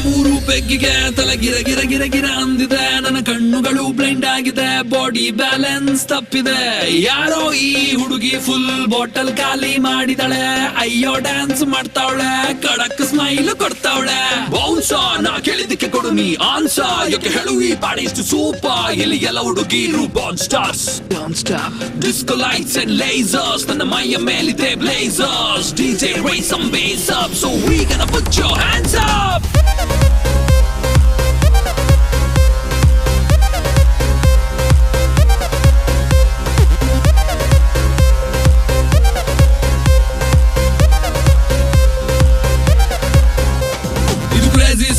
ಮೂರು ಬೆಗ್ಗಿಗೆ ತಲೆ ಗಿರ ಗಿರ ಗಿರ ಗಿರ ಅಂದಿದೆ ನನ್ನ ಕಣ್ಣುಗಳು ಬ್ಲೈಂಡ್ ಆಗಿದೆ ಬಾಡಿ ಬ್ಯಾಲೆನ್ಸ್ ತಪ್ಪಿದೆ ಯಾರೋ ಈ ಹುಡುಗಿ ಫುಲ್ ಬಾಟಲ್ ಖಾಲಿ ಮಾಡಿದಾಳೆ ಅಯ್ಯೋ ಡ್ಯಾನ್ಸ್ ಮಾಡ್ತಾವಳೆ ಕಡಕ್ ಸ್ಮೈಲ್ ಕೊಡ್ತಾವಳೆ ಬೌನ್ಸ ನಾ ಕೇಳಿದಕ್ಕೆ ಕೊಡು ನೀ ಆನ್ಸ ಯಾಕೆ ಹೇಳು ಈ ಪಾಡಿ ಇಷ್ಟು ಸೂಪರ್ ಇಲ್ಲಿ ಎಲ್ಲ ಹುಡುಗಿರು ಬಾನ್ stars disco lights and lasers ನನ್ನ ಮೈಯ ಮೇಲಿದೆ blazers DJ raise some bass up so we gonna put your hands up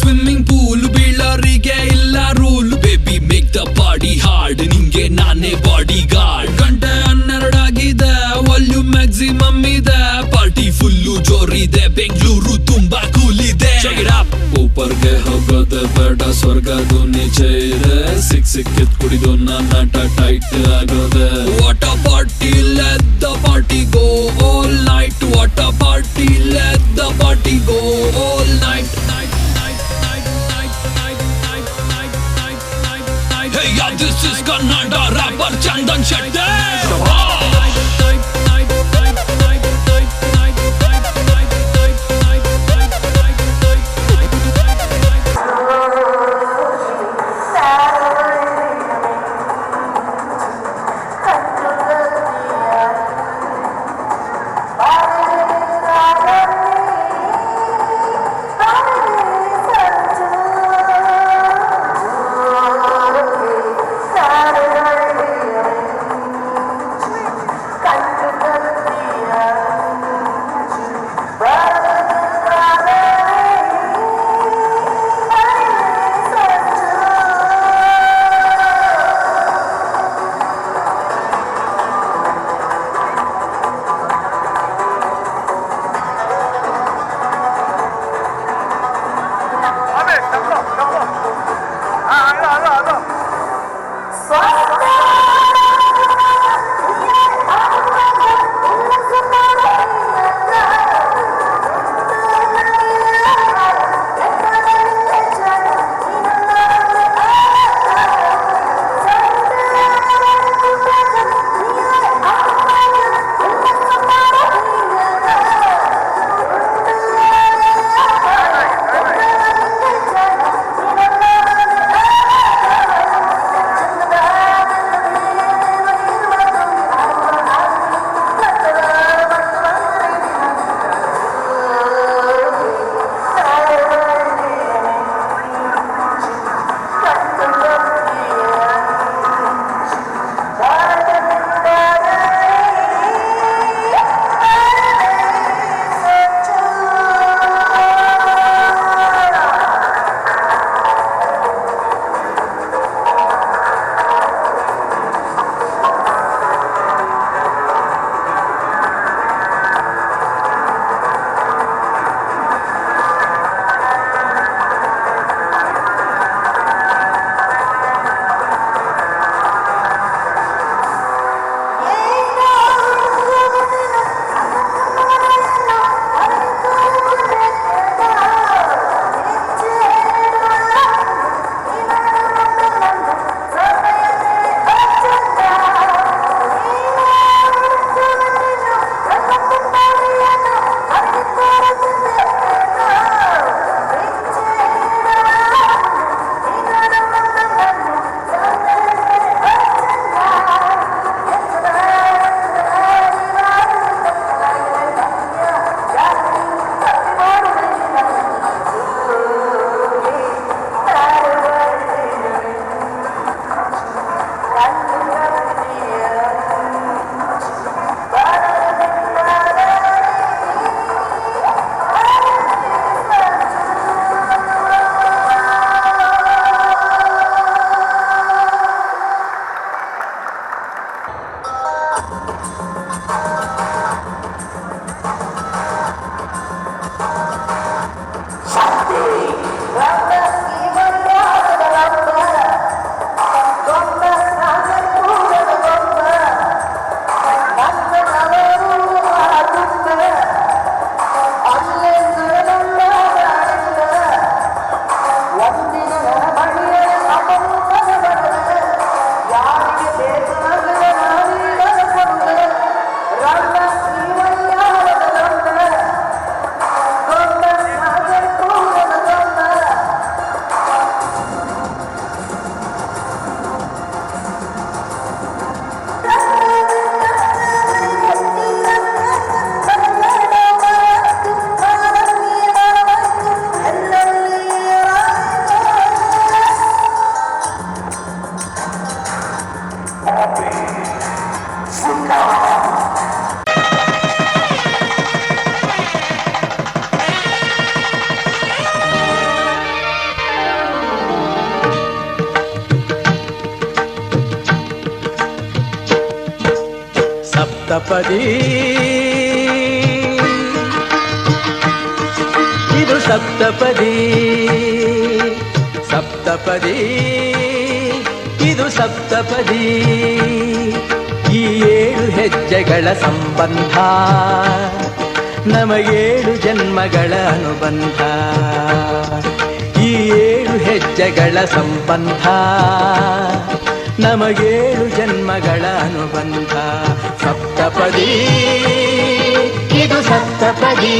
swimming pool ಬೀಳೋರಿಗೆ ಇಲ್ಲ rule baby make the body hard ನಿಂಗೆ ನಾನೇ ಬಾಡಿ ಗಾರ್ಡ್ ಗಂಟೆ 12 ಆಗಿದೆ ವಾಲ್ಯೂಮ್ ಮ್ಯಾಕ್ಸಿಮಮ್ ಇದೆ ಪಾರ್ಟಿ ಫುಲ್ಲು ಜೋರಿದೆ ಬೆಂಗಳೂರು ತುಂಬಾ ಕೂಲ್ ಇದೆ ಊಪರ್ಗೆ ಹೋಗೋದೆ ಬೇಡ ಸ್ವರ್ಗದು ನಿಚೆ ಇದೆ ಸಿಕ್ಕಿದ್ ಕುಡಿದು ನಾಟ ಟೈಟ್ ಆಗೋದೆ what a party let the party go all night what a party let the party go all night Hey, yeah, this is Kannada rapper Chandan Shetty. ಸಪ್ತಪದಿ ಇದು ಸಪ್ತಪದಿ ಸಪ್ತಪದಿ ಇದು ಸಪ್ತಪದಿ ಈ 7 ಹೆಜ್ಜೆಗಳ ಸಂಬಂಧ ನಮಗೇಳು ಜನ್ಮಗಳ ಅನುಬಂಧ ಈ 7 ಹೆಜ್ಜೆಗಳ ಸಂಬಂಧ ನಮಗೇಳು ಜನ್ಮಗಳ ಅನುಬಂಧ ಸಪ್ತಪದಿ ಇದು ಸಪ್ತಪದಿ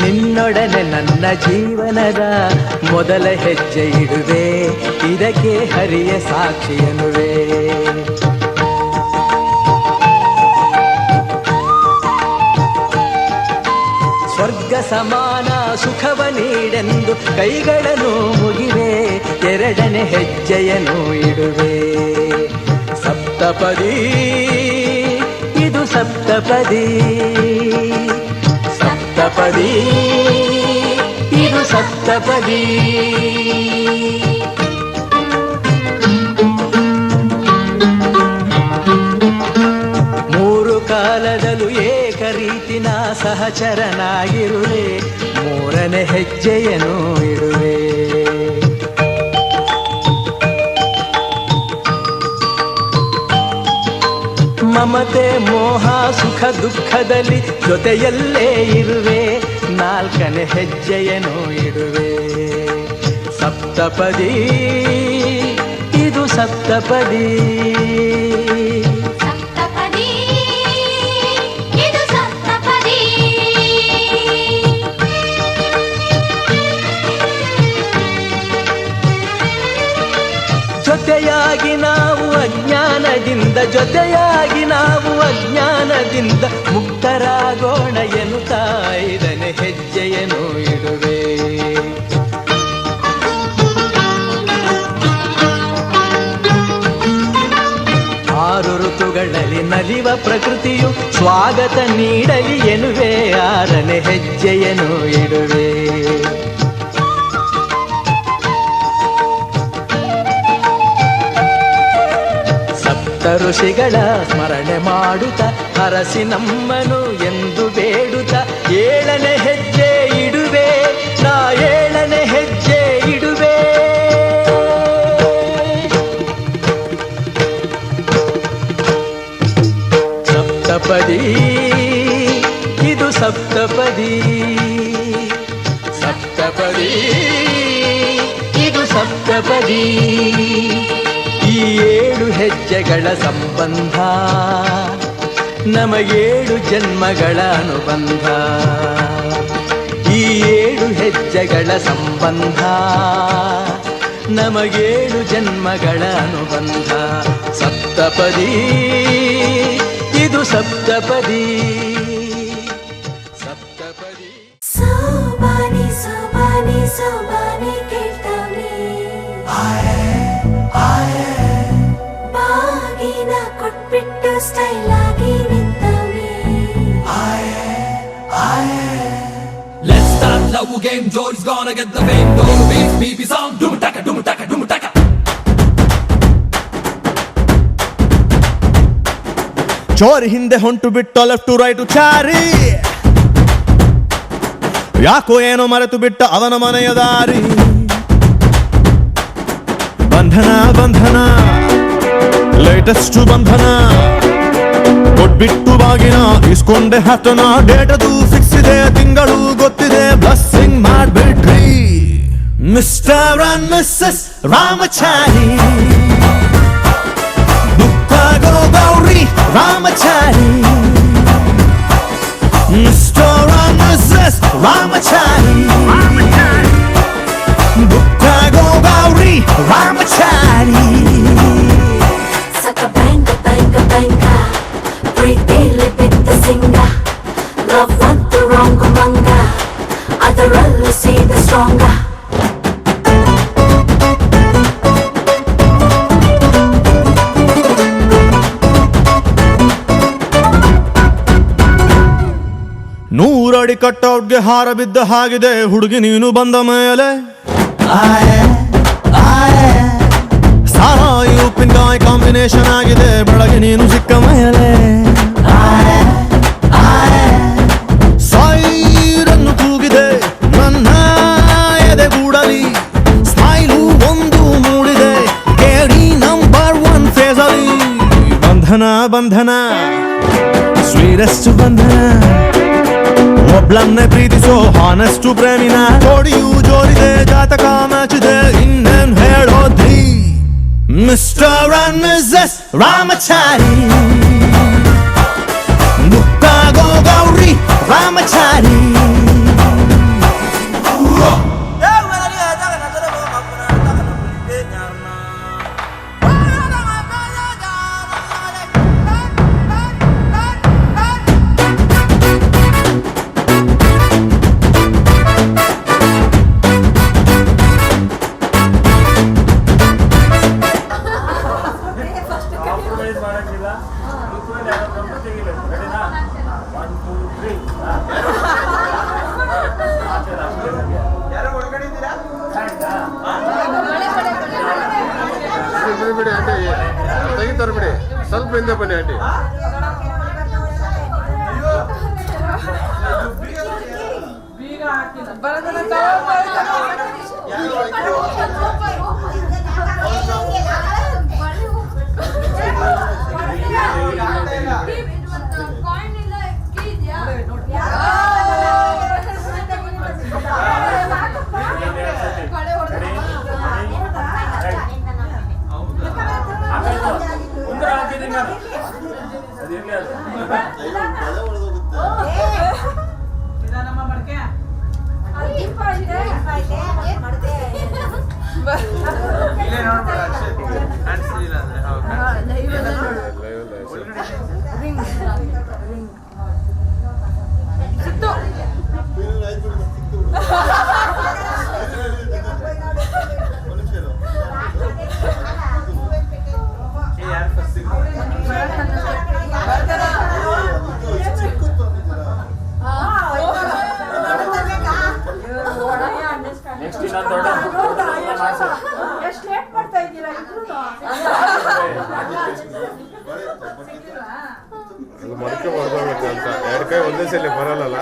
ನಿನ್ನೊಡನೆ ನನ್ನ ಜೀವನದ ಮೊದಲ ಹೆಜ್ಜೆ ಇಡುವೆ ಇದಕ್ಕೆ ಹರಿಯ ಸಾಕ್ಷಿ ಎನ್ನುವೆ ಸ್ವರ್ಗ ಸಮಾನ ಸುಖವ ನೀಡೆಂದು ಕೈಗಳನ್ನು ಮುಗಿವೆ ಎರಡನೇ ಹೆಜ್ಜೆಯನ್ನು ಇಡುವೆ ಸಪ್ತಪದಿ ಇದು ಸಪ್ತಪದಿ ಸಪ್ತಪದಿ ಇದು ಸಪ್ತಪದಿ ಮೂರು ಕಾಲದಲ್ಲೂ ಏಕರೀತಿನ ಸಹಚರನಾಗಿರುವೆ ಮೂರನೇ ಹೆಜ್ಜೆಯನ್ನು ಇಡುವೆ ಮಮತೆ ಮೋಹ ಸುಖ ದುಃಖದಲ್ಲಿ ಜೊತೆಯಲ್ಲೇ ಇರುವೆ ನಾಲ್ಕನೇ ಹೆಜ್ಜೆಯನ್ನು ಇಡುವೆ ಸಪ್ತಪದಿ ಇದು ಸಪ್ತಪದಿ ಸಪ್ತಪದಿ ಇದು ಸಪ್ತಪದಿ ಜೊತೆಯಾಗಿ ನಾವು ಅಜ್ಞಾನದಿಂದ ಮುಕ್ತರಾಗೋಣ ಎನ್ನುತ್ತಾ 5ನೇ ಹೆಜ್ಜೆಯನ್ನು ಇಡುವೆ ಆರು ಋತುಗಳಲ್ಲಿ ನಲಿವ ಪ್ರಕೃತಿಯು ಸ್ವಾಗತ ನೀಡಲಿ ಎನ್ನುವೆ 6ನೇ ಹೆಜ್ಜೆಯನ್ನು ಇಡುವೆ ಋಷಿಗಳ ಸ್ಮರಣೆ ಮಾಡುತ್ತ ಹರಸಿ ನಮ್ಮನು ಎಂದು ಬೇಡುತ್ತ 7ನೇ ಹೆಜ್ಜೆ ಇಡುವೆ ನಾ 7ನೇ ಹೆಜ್ಜೆ ಇಡುವೆ ಸಪ್ತಪದಿ ಇದು ಸಪ್ತಪದಿ ಸಪ್ತಪದಿ ಇದು ಸಪ್ತಪದಿ ಈ 7 ಹೆಜ್ಜೆಗಳ ಸಂಬಂಧ ನಮಗೇಳು ಜನ್ಮಗಳ ಅನುಬಂಧ ಈ 7 ಹೆಜ್ಜೆಗಳ ಸಂಬಂಧ ನಮಗೇಳು ಜನ್ಮಗಳ ಅನುಬಂಧ ಸಪ್ತಪದಿ ಇದು ಸಪ್ತಪದಿ ಸಪ್ತಪದಿ ಸೋಬಾನೆ ಸೋಬಾನೆ ಸೋಬಾನೆ ಕೇಳ್ತಾನೆ ಬಾಗಿನ ಕೊಟ್ಬಿಟ್ಟು ಸ್ಟೈಲ್ ಆಗಿ ನಿಂತವನೆ Let's start love game, Joy's gonna get the fame. Don't beat BB sound, doom taka, doom taka, doom taka. ಚೋರಿ ಹಿಂದೆ ಹೊಂಟು ಬಿಟ್ಟು ಲೆಫ್ಟ್ ಟು ರೈಟ್ ಚಾರಿ ಯಾಕೋ ಏನೋ ಮರೆತು ಬಿಟ್ಟ ಅವನ ಮನೆಯ ದಾರಿ ಬಂಧನ ಬಂಧನ ಲೇಟೆಸ್ಟ್ ಬಂಧನ ಕೊಟ್ಬಿಟ್ಟು ಬಾಗಿನ ಇಸ್ಕೊಂಡೆ ಹತ್ತನ ಡೇಟದು ಫಿಕ್ಸ್ ಇದೆ ತಿಂಗಳು ಗೊತ್ತಿದೆ ಬ್ಲಸ್ಸಿಂಗ್ ಮಾಡ್ಬಿಟ್ರಿ ಮಿಸ್ಟರ್ ಅಂಡ್ ಮಿಸ್ಸಸ್ ರಾಮಚಾರಿ ದುಃಖಗೋ Gowri Ramachari mister and missus Ramachari ದುಃಖಗೋ Gowri Ramachari Saka banga banga banga ಪ್ರೀತಿಲಿ ಬಿದ್ದ ಸಿಂಗ ಲವ್ ಅಂತ ರಾಂಗ್ ಮಂಗ ಅದರಲ್ಲೂ ಸೀದ ಸ್ಟ್ರಾಂಗ ನೂರಡಿ ಕಟ್ಔಟ್ಗೆ ಹಾರ ಬಿದ್ದ ಹಾಗಿದೆ ಹುಡುಗಿ ನೀನು ಬಂದ ಮೇಲೆ ಸಾರಾಯಿ ಉಪ್ಪಿನಕಾಯಿ ಕಾಂಬಿನೇಷನ್ ಆಗಿದೆ ಬೆಳಗ್ಗೆ ನೀನು ಸಿಕ್ಕ ಮೇಲೆ ಸೈರನ್ನು ಕೂಗಿದೆ ನನ್ನ ಎದೆಗೂಡಲಿ ಸ್ಮೈಲು ಒಂದು ಮೂಡಿದೆ ಕೇಳಿ ನಂಬರ್ 1 ಫೇಸಲ್ಲಿ ಬಂಧನ ಬಂಧನ ಸ್ವೀರೆಸ್ಟ್ ಬಂಧನ ಒಬ್ಳನ್ನೇ ಪ್ರೀತಿಸೋ ಹಾನೆಸ್ಟ್ ಪ್ರೇಮಿನ ಜೋಡಿಯೂ ಜೋರಿದೆ ಜಾತಕ ಮ್ಯಾಚಿದೆ ಇನ್ನೇನ್ ಹೇಳೋದ್ರಿ ಮಿಸ್ಟರ್ ಅಂಡ್ ಮಿಸಸ್ ರಾಮಚಾರಿ ಮುಕ್ಕಾಗೋ ಗೌರಿ ರಾಮಚಾರಿ ಬಿಡಿ ಆಂಟಿ ತೆಗಿತಾರೆ ಬಿಡಿ ಸ್ವಲ್ಪ ಹಿಂದೆ ಬನ್ನಿ ಆಂಟಿ ಮಡಕೆ ಬರ್ಬೇಕು ಅಂತ 2 ಕೈ ಒಂದೇ ಸಲ ಬರಲ್ಲ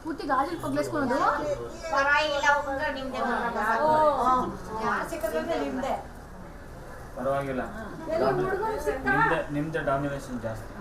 ಪೂರ್ತಿ ಗಾಜಲ್ಲಿ ಪಗ್ಲೇಸ್ಕೊಳ್ಳೋದು ಪರವಾಗಿಲ್ಲ ನಿಮ್ದೆ ಡಾಮಿನೇಷನ್ ಜಾಸ್ತಿ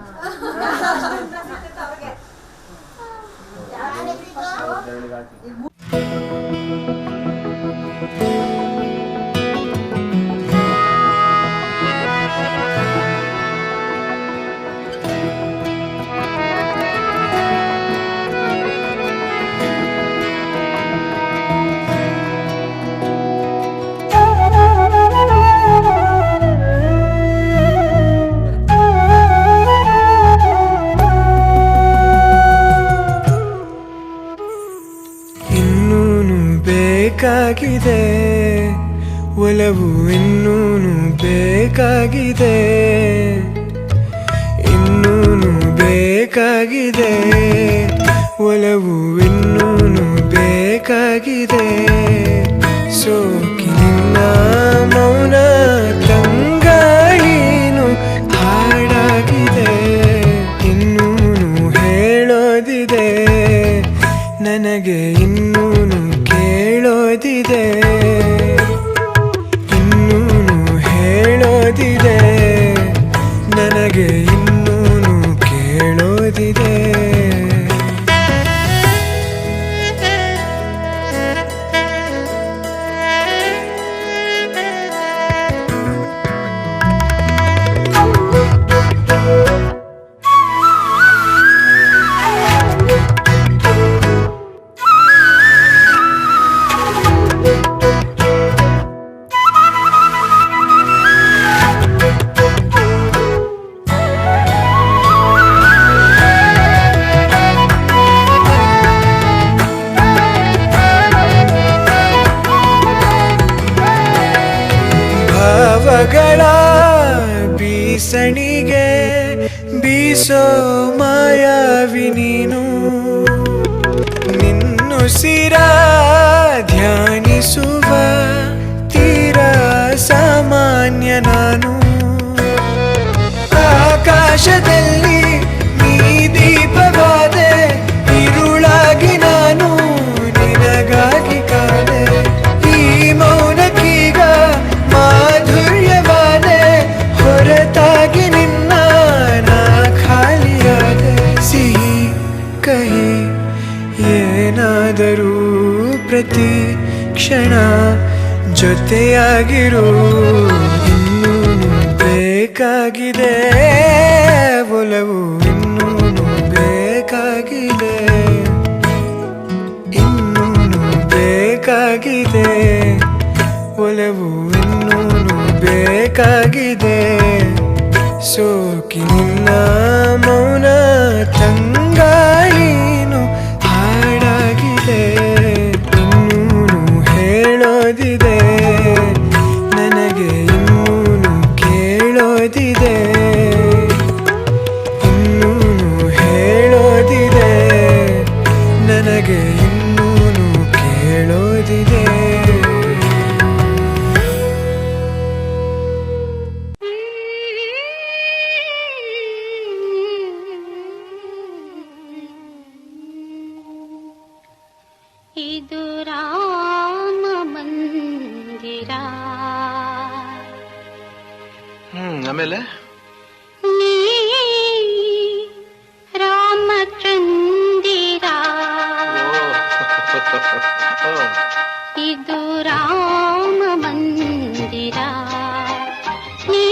ಬೇಕಾಗಿದೆ ಒಲವು ಇನ್ನೂನು ಬೇಕಾಗಿದೆ ಇನ್ನೂನು ಬೇಕಾಗಿದೆ ಒಲವು ಇನ್ನೂನು ಬೇಕಾಗಿದೆ ಸೋಕಿನಿನ್ನ ಮೌನ ತಂಗಾಳಿನು ಹಾಡಾಗಿದೆ ಇನ್ನೂನು ಹೇಳೋದಿದೆ ನನಗೆ ಇನ್ನೂನು ಕೇಳೋದಿದೆ ಇನ್ನೂನು ಹೇಳೋದಿದೆ ನನಗೆ ಇನ್ನೂನು ಕೇಳೋದಿದೆ ಉಸಿರ ಧ್ಯಾನಿಸುವ ತೀರ ಸಾಮಾನ್ಯ ನಾನು. ಆಕಾಶದಲ್ಲಿ ನೀ ದೀಪವಾದೆ, ഇരുಳಾಗಿ ನಾನು ನಿನಗಾಗಿ ಕಾದೆ. ಈ ಮೌನಕ್ಕೀಗ ಮಾಧುರ್ಯವಾದೆ, ಹೊರತಾಗಿ ನಿನ್ನ ನಾ ಖಾಲಿಯಾದೆ. ಸಿಹಿ ಕಹಿ ಏನಾದರೂ ಪ್ರತಿ ಕ್ಷಣ ಜೊತೆಯಾಗಿರು. ಇನ್ನೂನು ಬೇಕಾಗಿದೆ ಒಲವು, ಇನ್ನೂನು ಬೇಕಾಗಿದೆ, ಇನ್ನೂನು ಬೇಕಾಗಿದೆ ಒಲವು, ಇನ್ನೂನು ಬೇಕಾಗಿದೆ. ಸೋಕಿ ನಿನ್ನ ಮೌನ ತಂಗಾಳಿನು ಹಾಡಾಗಿದೆ. ಇನ್ನೂನು ಹೇಳೋದಿದೆ ನನಗೆ, ಇನ್ನೂನು ಕೇಳೋದಿದೆ, ಇನ್ನೂನು ಹೇಳೋದಿದೆ ನನಗೆ, ಇನ್ನೂನು ಕೇಳೋದಿದೆ. ಇದು ರಾಮ ಮಂದಿರ, ಆಮೇಲೆ ನೀ ರಾಮಚಂದಿರ. ಇದು ರಾಮ ಮಂದಿರ, ನೀ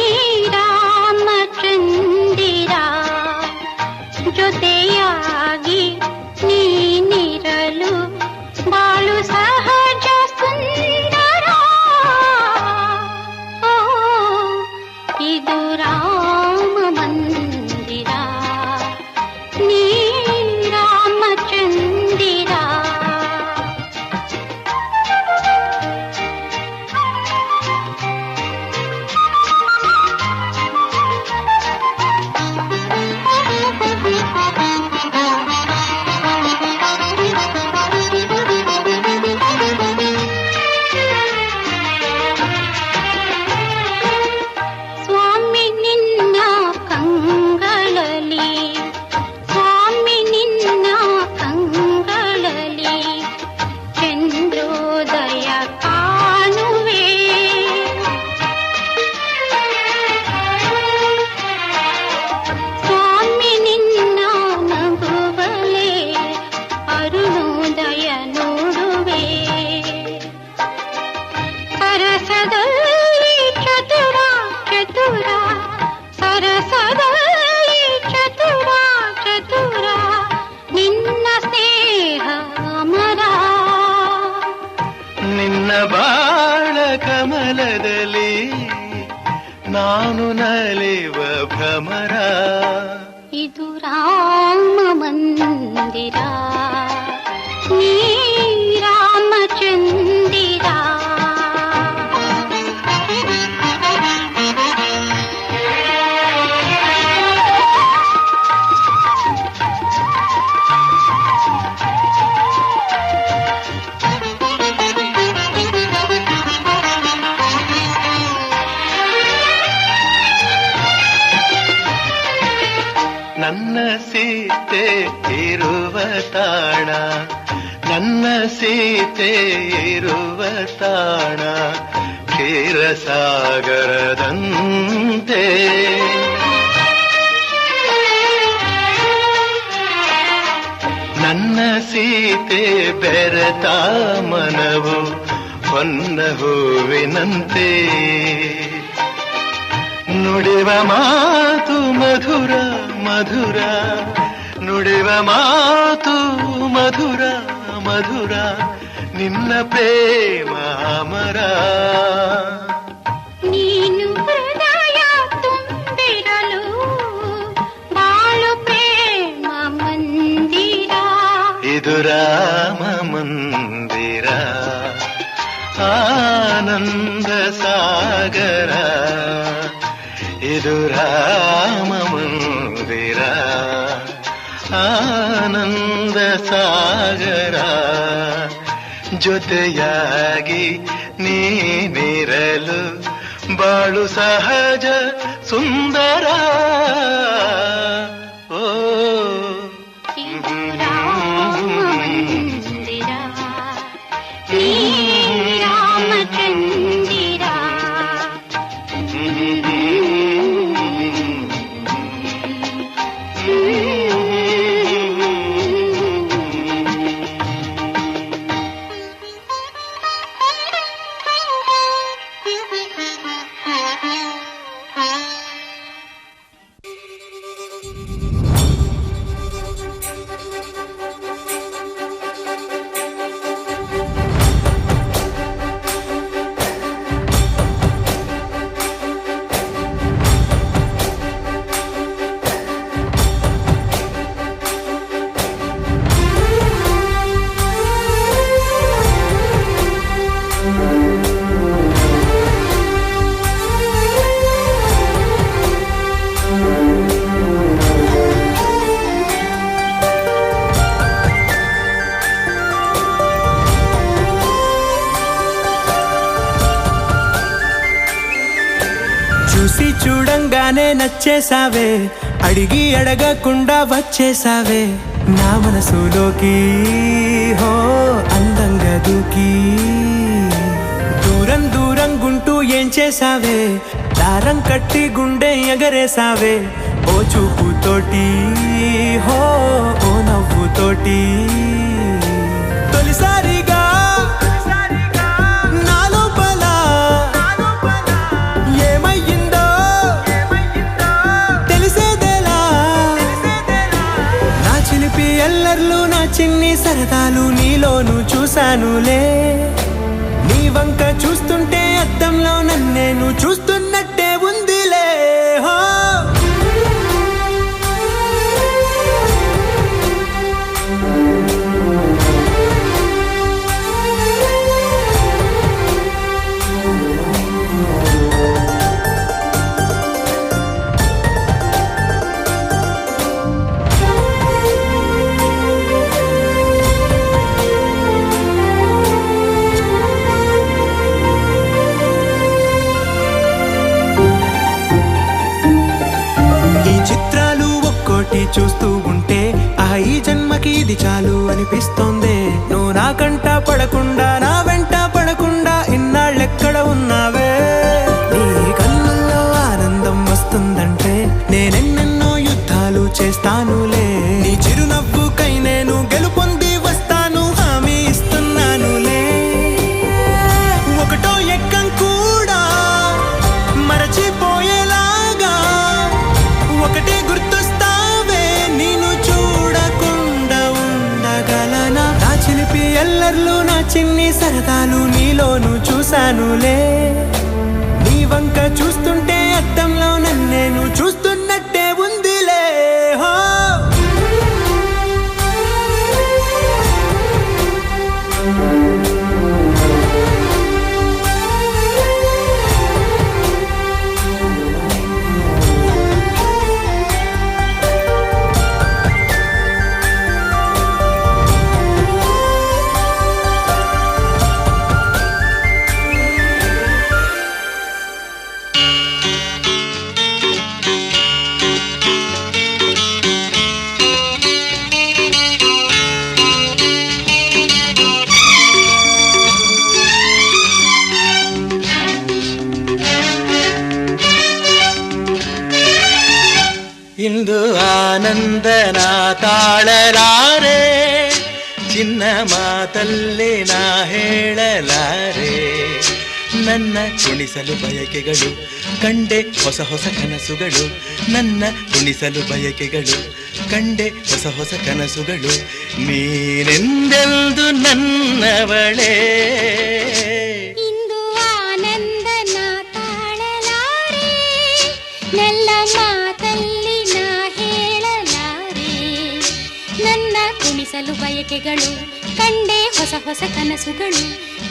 ರಾಮಚಂದಿರ. ಜೊತೆಯಾಗಿ ನೀನಿರಲು ಬಾಳು ಸಹಜ ಸುಂದರ. ಇದು ರಾಮ ಮಂದಿರ, ನೀ ರಾಮಚಂದಿರ. ಸ್ವಾಮಿ ನಿನ್ನ ಕಂಗಳಲ್ಲಿ, ಸ್ವಾಮಿ ನಿನ್ನ ಕಂಗಳಲ್ಲಿ ಚಂದ್ರೋದಯ ಕಾಣುವೆ. ಸ್ವಾಮಿ ನಿನ್ನ ನಗುವಲೆ ಅರುಣೋದಯ ನೋಡುವೆ. ಸರಸದಲ್ಲಿ ಚತುರ ಚತುರ, ಸರಸದಲ್ಲಿ ಚತುರ ಚತುರ, ನಿನ್ನ ಸ್ನೇಹ ಅಮರ. ನಿನ್ನ ಬಾಳ ಕಮಲದಲ್ಲಿ ನಾನು ನಲಿವ ಭ್ರಮರ. ಇದು ರಾಮ ಮಂದಿರ, ನೀ ರಾಮಚಂದಿರ. ನನ್ನ ಸೀತೆ ಇರುವ ತಾಣ, ನನ್ನ ಸೀತೆ ಇರುವ ತಾಣ ಕ್ಷೀರಸಾಗರದಂತೆ. ನನ್ನ ಸೀತೆ ಬೆರೆತ ಮನವು ಹೊನ್ನ ಹೂವಿನಂತೆ. ನುಡಿವ ಮಾತು ಮಧುರ ಮಧುರ, ನುಡಿವ ಮಾತು ಮಧುರ ಮಧುರ, ನಿನ್ನ ಪ್ರೇಮ ಅಮರ. ನೀನು ಹೃದಯ ತುಂಬಿರಲು ಬಾಳು ಪ್ರೇಮ ಮಂದಿರ. ಇದು ರಾಮ ಮಂದಿರ, ಆನಂದ ಸಾಗರ. ಇದು ರಾಮ ಮಂದಿರ, ಆನಂದ ಸಾಗರ. ಜೊತೆಯಾಗಿ ನೀನಿರಲು ಬಾಳು ಸಹಜ ಸುಂದರ. ಓ చూసి చూడంగానే నచ్చేసావే, అడిగి అడగకుండా వచ్చేసావే నా మనసులోకి. హో అందంగా దూకి దూరం దూరం గుంటూ ఏం చేసావే, దారం కట్టి గుండె ఎగరేసావే ఓ చూపుతోటి. హో ఓ నవ్వుతోటి తొలిసారిగా ఎల్లర్లు నా చిన్ని సరదాలు నీలోను చూశానులే. నీ వంక చూస్తుంటే అద్దంలో నన్నేను చూస్తున్నట్టే ఉందిలే. హో చూస్తూ ఉంటే ఈ జన్మకి ఇది చాలు అనిపిస్తోంది. నువ్వు నా కంట పడకుండా నా వెంట పడకుండా ఇన్నాళ్ళెక్కడ ఉన్నావే. నీ కన్నుల్లో ఆనందం వస్తుందంటే నేనెన్నెన్నో యుద్ధాలు చేస్తానులే. నీ చిరునవ్వుకై నేను గెలుపొంది వస్తాను హామీ ఇస్తున్నానులే. ఒకటో ఎక్కం కూడా మరచిపోయేలాగా ఒకటే గుర్తొస్తా. ఎల్లర్లు నా చిన్ని సరదాలు నీలోను చూశానులే. నీ వంక చూస్తుంటే అద్దంలో నన్నేను చూస్తున్నట్టే ఉందిలే. హో ಇಂದು ಆನಂದನ ತಾಳಲಾರೆ, ಚಿನ್ನ ಮಾತಲ್ಲಿ ನಾ ಹೇಳಲಾರೆ. ನನ್ನ ಕುಣಿಸಲು ಬಯಕೆಗಳು ಕಂಡೆ ಹೊಸ ಹೊಸ ಕನಸುಗಳು, ನನ್ನ ಕುಣಿಸಲು ಬಯಕೆಗಳು ಕಂಡೆ ಹೊಸ ಹೊಸ ಕನಸುಗಳು. ನೀನೆಂದೆಂದು ನನ್ನವಳೇ. ಇಂದು ಆನಂದನ ತಾಳಲಾರೆ, ನೆಲ್ಲ ಮಾತಲ್ಲಿ ನಾ ಹೇಳಲಾರೆ. ನನ್ನ ಕುಣಿಸಲು ಬಯಕೆಗಳು ಕಂಡೆ ಹೊಸ ಹೊಸ ಕನಸುಗಳು,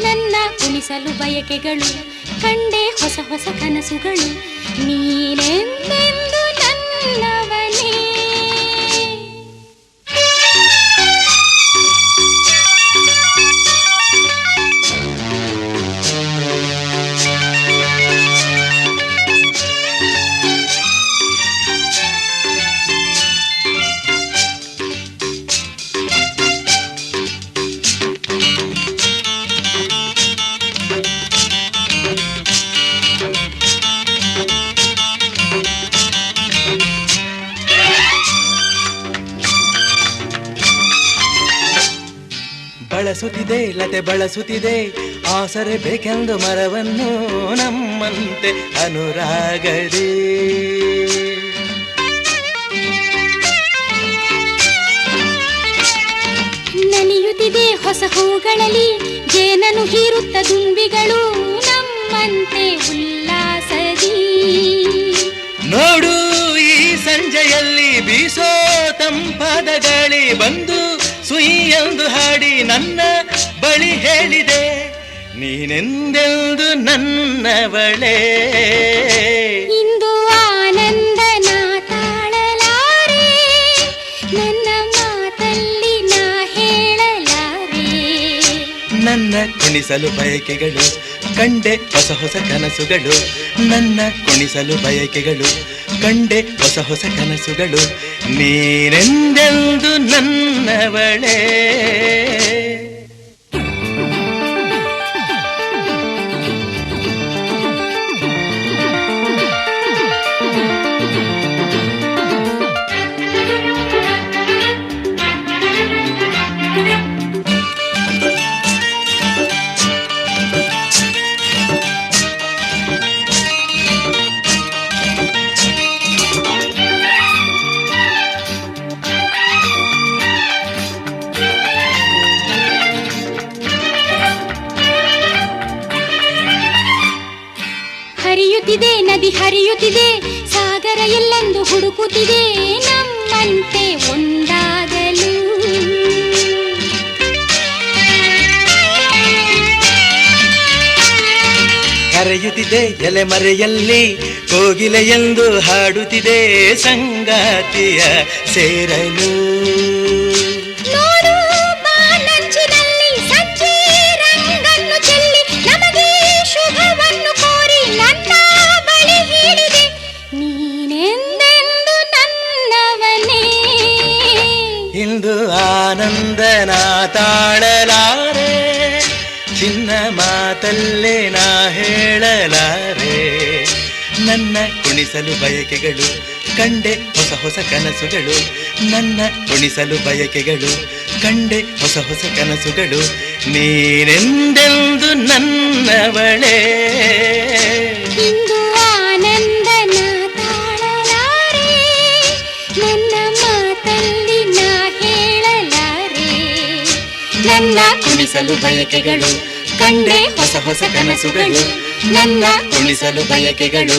ನನ್ನ ಕುಣಿಸಲು ಬಯಕೆಗಳು ಕಂಡೆ ಹೊಸ ಹೊಸ ಕನಸುಗಳು. ನೀನೆಂದೆಂದು ನನ್ನವನೇ. ಬೆಳೆಸುತ್ತಿದೆ ಲತೆ ಬಳಸುತ್ತಿದೆ ಆಸರೆ ಬೇಕೆಂದು ಮರವನ್ನು ನಮ್ಮಂತೆ ಅನುರಾಗದೇ ನಲಿಯುತ್ತಿದೆ ಹೊಸ ಹೂಗಳಲ್ಲಿ ಜೇನನು ಹೀರುತ್ತ ದುಂಬಿಗಳು ನಮ್ಮಂತೆ ಉಲ್ಲಾಸದಿ ನೋಡು ಈ ಸಂಜೆಯಲ್ಲಿ ಬೀಸೋ ತಂಪಾದ ಗಾಳಿ ಬಂದು ಸುಯ್ಯೆಂದು ಹಾಡಿ ನನ್ನ ಬಳಿ ಹೇಳಿದೆ ನೀನೆಂದೆಂದು ನನ್ನವಳೇ ಇಂದು ಆನಂದನ ತಾಳಲಾರೆ ನನ್ನ ಮಾತಲ್ಲಿ ನಾ ಹೇಳಲಾರೆ ನನ್ನ ಕುಣಿಸಲು ಬಯಕೆಗಳು ಕಂಡೆ ಹೊಸ ಹೊಸ ಕನಸುಗಳು ನನ್ನ ಕುಣಿಸಲು ಬಯಕೆಗಳು ಕಂಡೆ ಹೊಸ ಹೊಸ ಕನಸುಗಳು ನೀನೆಂದೆಂದು ನನ್ನವಳೇ ಹರಿಯುತ್ತಿದೆ ನದಿ ಹರಿಯುತ್ತಿದೆ ಸಾಗರ ಎಲ್ಲೆಂದು ಹುಡುಕುತ್ತಿದೆ ನಮ್ಮಂತೆ ಒಂದಾಗಲು ಕರೆಯುತ್ತಿದೆ ಎಲೆ ಮರೆಯಲ್ಲಿ ಕೋಗಿಲೆ ಎಂದು ಹಾಡುತ್ತಿದೆ ಸಂಗಾತಿಯ ಸೇರಲು ನೋಡು ಬಾನಂಚಿನಲ್ಲಿ ಸಂಜೆ ರಂಗನ್ನು ಚೆಲ್ಲಿ ನಮಗೆ ಶುಭವನ್ನು ಕೋರಿ ನನ್ನ ಬಳಿ ಹೇಳಿದೆ ನೀನೆಂದೆಂದು ನನ್ನವನೇ ಇಂದು ಆನಂದನ ತಾಳಲಾರೆ ಚಿನ್ನ ಮಾತಲ್ಲೇ ನಾ ಹೇಳಲಾರೆ ನನ್ನ ಕುಣಿಸಲು ಬಯಕೆಗಳು ಕಂಡೆ ಹೊಸ ಹೊಸ ಕನಸುಗಳು ನನ್ನ ಕುಣಿಸಲು ಬಯಕೆಗಳು ಕಂಡೆ ಹೊಸ ಹೊಸ ಕನಸುಗಳು ನೀನೆಂದೆಂದು ನನ್ನವಳೇ ಇಂದು ಆನಂದನ ತಾಳಲಾರೆ ನನ್ನ ಮಾತಲ್ಲಿ ನಾ ಹೇಳಲಾರೆ ನನ್ನ ಕುಣಿಸಲು ಬಯಕೆಗಳು ಕಂಡೆ ಹೊಸ ಹೊಸ ಕನಸುಗಳು ನನ್ನ ಕುಣಿಸಲು ಬಯಕೆಗಳು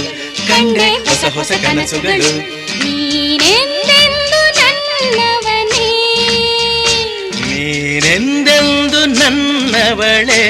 ಕಂಡೆ ಹೊಸ ಹೊಸ ಕನಸುಗಳು ನೀನೆಂದೆಂದು ನನ್ನವನೇ ನೀನೆಂದೆಂದು ನನ್ನವಳೇ